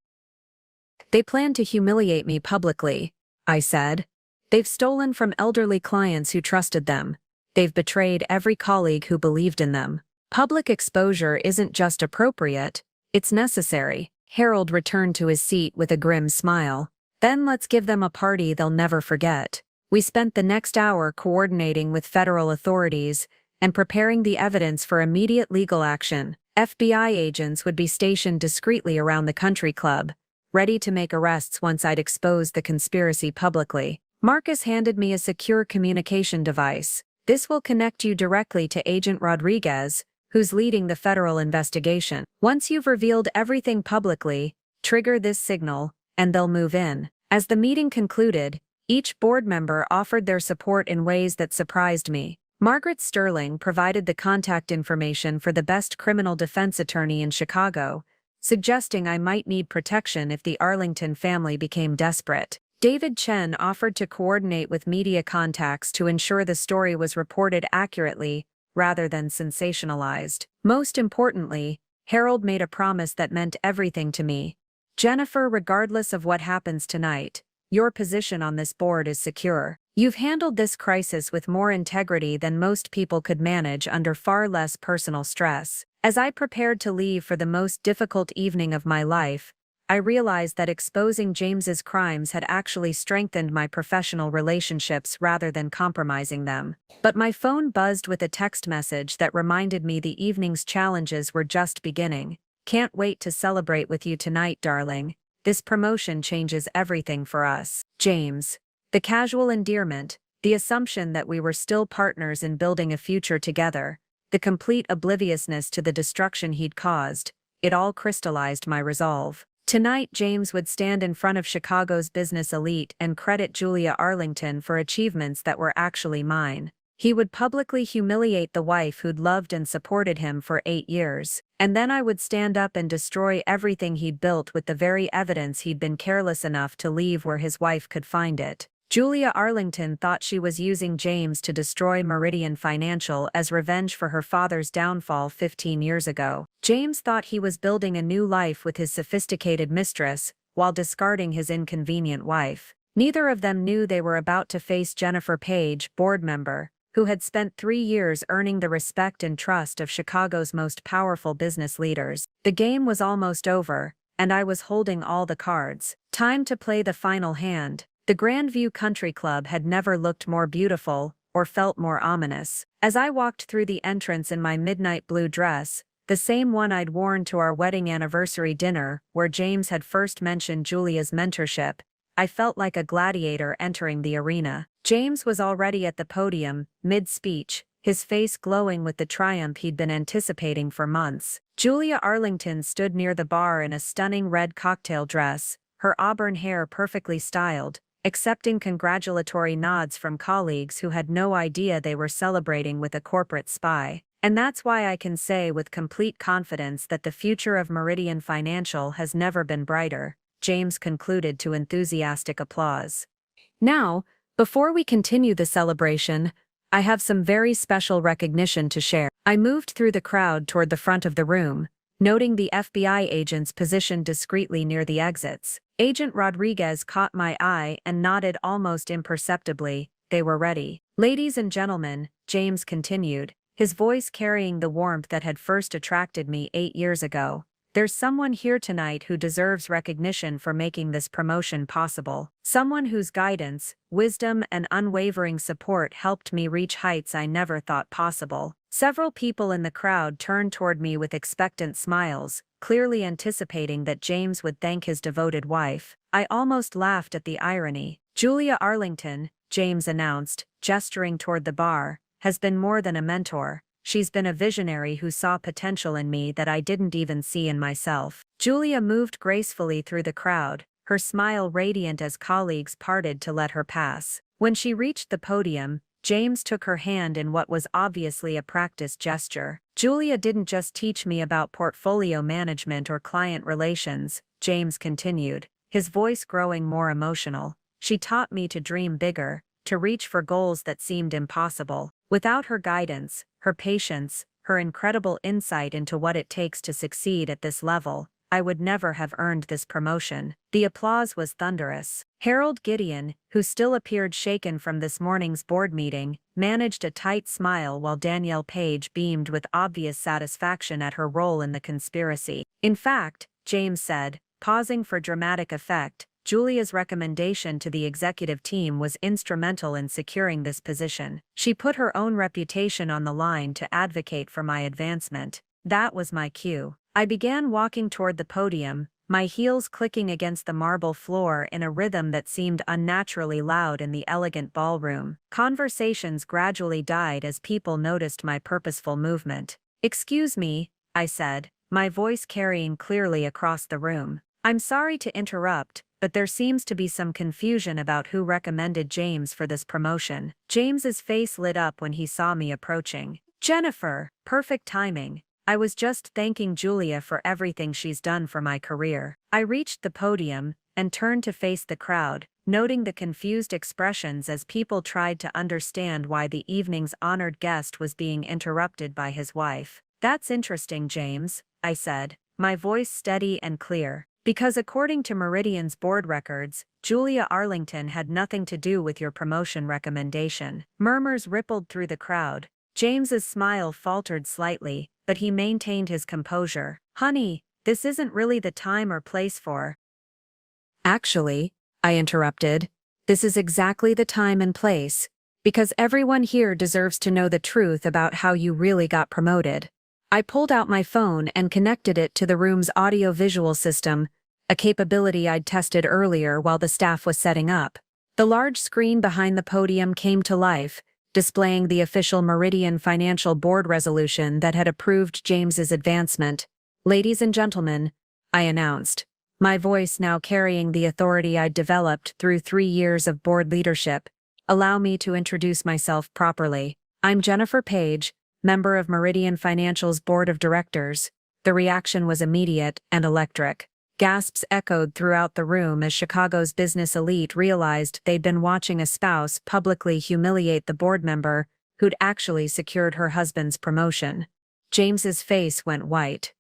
"They plan to humiliate me publicly," I said. "They've stolen from elderly clients who trusted them. They've betrayed every colleague who believed in them. Public exposure isn't just appropriate, it's necessary." Harold returned to his seat with a grim smile. "Then let's give them a party they'll never forget." We spent the next hour coordinating with federal authorities and preparing the evidence for immediate legal action. FBI agents would be stationed discreetly around the country club, ready to make arrests once I'd exposed the conspiracy publicly. Marcus handed me a secure communication device. "This will connect you directly to Agent Rodriguez, who's leading the federal investigation. Once you've revealed everything publicly, trigger this signal, and they'll move in." As the meeting concluded, each board member offered their support in ways that surprised me. Margaret Sterling provided the contact information for the best criminal defense attorney in Chicago, suggesting I might need protection if the Arlington family became desperate. David Chen offered to coordinate with media contacts to ensure the story was reported accurately, rather than sensationalized. Most importantly, Harold made a promise that meant everything to me. "Jennifer, regardless of what happens tonight, your position on this board is secure. You've handled this crisis with more integrity than most people could manage under far less personal stress." As I prepared to leave for the most difficult evening of my life, I realized that exposing James's crimes had actually strengthened my professional relationships rather than compromising them. But my phone buzzed with a text message that reminded me the evening's challenges were just beginning. "Can't wait to celebrate with you tonight, darling. This promotion changes everything for us. James." The casual endearment, the assumption that we were still partners in building a future together, the complete obliviousness to the destruction he'd caused, it all crystallized my resolve. Tonight James would stand in front of Chicago's business elite and credit Julia Arlington for achievements that were actually mine. He would publicly humiliate the wife who'd loved and supported him for 8 years. And then I would stand up and destroy everything he'd built with the very evidence he'd been careless enough to leave where his wife could find it. Julia Arlington thought she was using James to destroy Meridian Financial as revenge for her father's downfall 15 years ago. James thought he was building a new life with his sophisticated mistress, while discarding his inconvenient wife. Neither of them knew they were about to face Jennifer Page, board member, who had spent 3 years earning the respect and trust of Chicago's most powerful business leaders. The game was almost over, and I was holding all the cards. Time to play the final hand. The Grandview Country Club had never looked more beautiful or felt more ominous. As I walked through the entrance in my midnight blue dress, the same one I'd worn to our wedding anniversary dinner, where James had first mentioned Julia's mentorship, I felt like a gladiator entering the arena. James was already at the podium, mid-speech, his face glowing with the triumph he'd been anticipating for months. Julia Arlington stood near the bar in a stunning red cocktail dress, her auburn hair perfectly styled, accepting congratulatory nods from colleagues who had no idea they were celebrating with a corporate spy. And that's why I can say with complete confidence that the future of Meridian Financial has never been brighter, James concluded to enthusiastic applause. Now, before we continue the celebration, I have some very special recognition to share. I moved through the crowd toward the front of the room, noting the FBI agents positioned discreetly near the exits. Agent Rodriguez caught my eye and nodded almost imperceptibly. They were ready. "Ladies and gentlemen," James continued, his voice carrying the warmth that had first attracted me 8 years ago. "There's someone here tonight who deserves recognition for making this promotion possible. Someone whose guidance, wisdom, and unwavering support helped me reach heights I never thought possible." Several people in the crowd turned toward me with expectant smiles, clearly anticipating that James would thank his devoted wife. I almost laughed at the irony. "Julia Arlington," James announced, gesturing toward the bar, "has been more than a mentor. She's been a visionary who saw potential in me that I didn't even see in myself." Julia moved gracefully through the crowd, her smile radiant as colleagues parted to let her pass. When she reached the podium, James took her hand in what was obviously a practiced gesture. "Julia didn't just teach me about portfolio management or client relations," James continued, his voice growing more emotional. "She taught me to dream bigger, to reach for goals that seemed impossible. Without her guidance, her patience, her incredible insight into what it takes to succeed at this level, I would never have earned this promotion." The applause was thunderous. Harold Gideon, who still appeared shaken from this morning's board meeting, managed a tight smile while Danielle Page beamed with obvious satisfaction at her role in the conspiracy. "In fact," James said, pausing for dramatic effect, "Julia's recommendation to the executive team was instrumental in securing this position. She put her own reputation on the line to advocate for my advancement. That was my cue." I began walking toward the podium, my heels clicking against the marble floor in a rhythm that seemed unnaturally loud in the elegant ballroom. Conversations gradually died as people noticed my purposeful movement. "Excuse me," I said, my voice carrying clearly across the room. "I'm sorry to interrupt, but there seems to be some confusion about who recommended James for this promotion." James's face lit up when he saw me approaching. "Jennifer, perfect timing. I was just thanking Julia for everything she's done for my career." I reached the podium and turned to face the crowd, noting the confused expressions as people tried to understand why the evening's honored guest was being interrupted by his wife. "That's interesting, James," I said, my voice steady and clear. "Because according to Meridian's board records, Julia Arlington had nothing to do with your promotion recommendation." Murmurs rippled through the crowd. James's smile faltered slightly, but he maintained his composure. "Honey, this isn't really the time or place for—" "Actually," I interrupted, "this is exactly the time and place, because everyone here deserves to know the truth about how you really got promoted." I pulled out my phone and connected it to the room's audio-visual system, a capability I'd tested earlier while the staff was setting up. The large screen behind the podium came to life, displaying the official Meridian Financial Board resolution that had approved James's advancement. "Ladies and gentlemen," I announced, my voice now carrying the authority I'd developed through 3 years of board leadership, "allow me to introduce myself properly. I'm Jennifer Page, member of Meridian Financial's Board of Directors." The reaction was immediate and electric. Gasps echoed throughout the room as Chicago's business elite realized they'd been watching a spouse publicly humiliate the board member who'd actually secured her husband's promotion. James's face went white.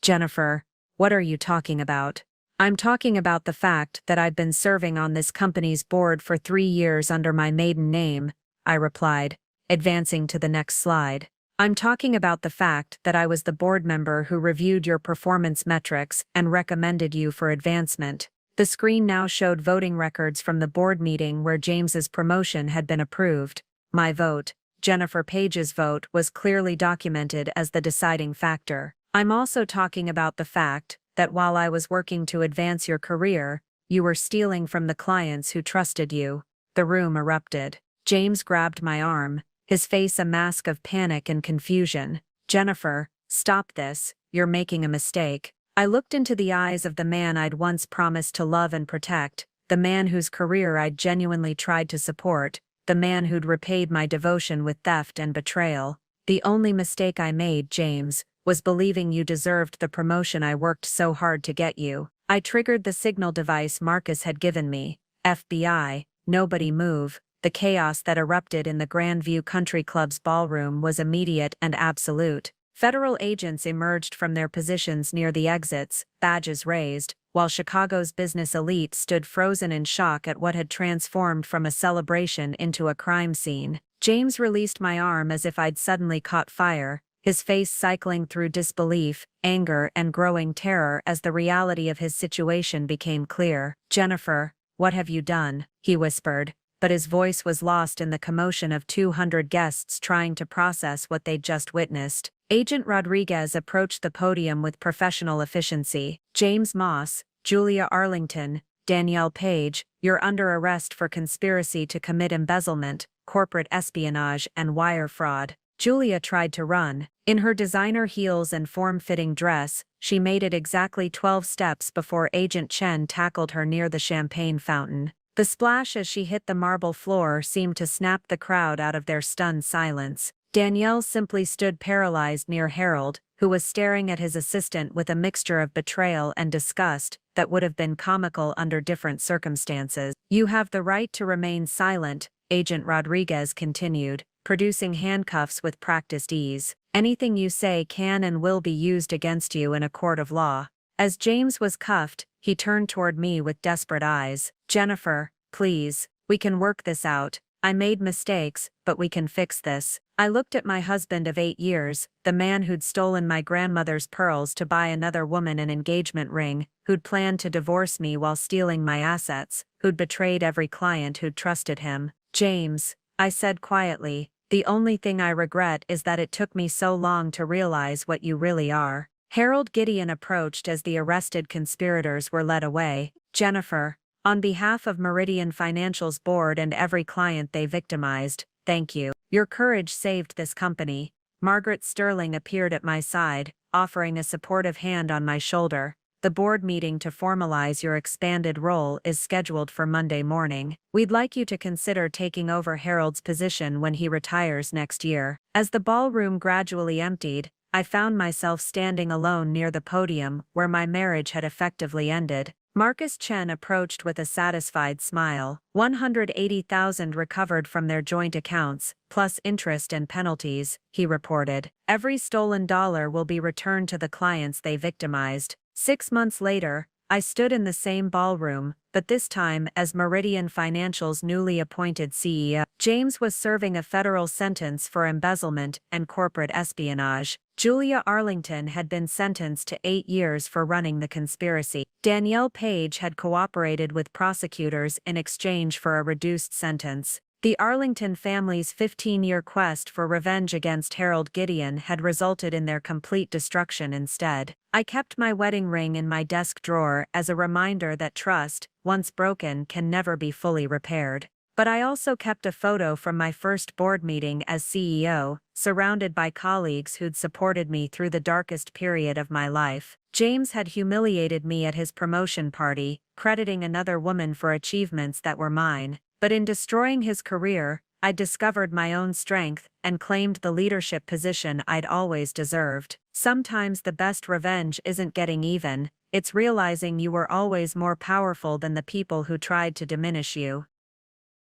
"Jennifer, what are you talking about?" "I'm talking about the fact that I've been serving on this company's board for 3 years under my maiden name," I replied, advancing to the next slide. "I'm talking about the fact that I was the board member who reviewed your performance metrics and recommended you for advancement." The screen now showed voting records from the board meeting where James's promotion had been approved. My vote, Jennifer Page's vote, was clearly documented as the deciding factor. I'm also talking about the fact that while I was working to advance your career, you were stealing from the clients who trusted you. The room erupted. James grabbed my arm, his face a mask of panic and confusion. Jennifer, stop this, you're making a mistake. I looked into the eyes of the man I'd once promised to love and protect, the man whose career I'd genuinely tried to support, the man who'd repaid my devotion with theft and betrayal. The only mistake I made, James, was believing you deserved the promotion I worked so hard to get you. I triggered the signal device Marcus had given me. FBI, nobody move. The chaos that erupted in the Grandview Country Club's ballroom was immediate and absolute. Federal agents emerged from their positions near the exits, badges raised, while Chicago's business elite stood frozen in shock at what had transformed from a celebration into a crime scene. James released my arm as if I'd suddenly caught fire, his face cycling through disbelief, anger, and growing terror as the reality of his situation became clear. Jennifer, what have you done? He whispered, but his voice was lost in the commotion of 200 guests trying to process what they'd just witnessed. Agent Rodriguez approached the podium with professional efficiency. James Moss, Julia Arlington, Danielle Page, you're under arrest for conspiracy to commit embezzlement, corporate espionage, and wire fraud. Julia tried to run. In her designer heels and form-fitting dress, she made it exactly 12 steps before Agent Chen tackled her near the champagne fountain. The splash as she hit the marble floor seemed to snap the crowd out of their stunned silence. Danielle simply stood paralyzed near Harold, who was staring at his assistant with a mixture of betrayal and disgust that would have been comical under different circumstances. You have the right to remain silent, Agent Rodriguez continued, producing handcuffs with practiced ease. Anything you say can and will be used against you in a court of law. As James was cuffed, he turned toward me with desperate eyes. Jennifer, please, we can work this out. I made mistakes, but we can fix this. I looked at my husband of 8 years, the man who'd stolen my grandmother's pearls to buy another woman an engagement ring, who'd planned to divorce me while stealing my assets, who'd betrayed every client who'd trusted him. James, I said quietly, the only thing I regret is that it took me so long to realize what you really are. Harold Gideon approached as the arrested conspirators were led away. Jennifer, on behalf of Meridian Financial's board and every client they victimized, thank you. Your courage saved this company. Margaret Sterling appeared at my side, offering a supportive hand on my shoulder. The board meeting to formalize your expanded role is scheduled for Monday morning. We'd like you to consider taking over Harold's position when he retires next year. As the ballroom gradually emptied, I found myself standing alone near the podium where my marriage had effectively ended. Marcus Chen approached with a satisfied smile. 180,000 recovered from their joint accounts, plus interest and penalties, he reported. Every stolen dollar will be returned to the clients they victimized. 6 months later, I stood in the same ballroom, but this time as Meridian Financial's newly appointed CEO. James was serving a federal sentence for embezzlement and corporate espionage. Julia Arlington had been sentenced to 8 years for running the conspiracy. Danielle Page had cooperated with prosecutors in exchange for a reduced sentence. The Arlington family's 15-year quest for revenge against Harold Gideon had resulted in their complete destruction instead. I kept my wedding ring in my desk drawer as a reminder that trust, once broken, can never be fully repaired. But I also kept a photo from my first board meeting as CEO, surrounded by colleagues who'd supported me through the darkest period of my life. James had humiliated me at his promotion party, crediting another woman for achievements that were mine. But in destroying his career, I discovered my own strength and claimed the leadership position I'd always deserved. Sometimes the best revenge isn't getting even, it's realizing you were always more powerful than the people who tried to diminish you.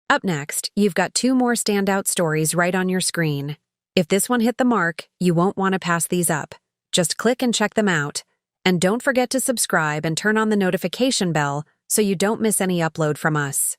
Up next, you've got 2 more standout stories right on your screen. If this one hit the mark, you won't want to pass these up. Just click and check them out. And don't forget to subscribe and turn on the notification bell so you don't miss any upload from us.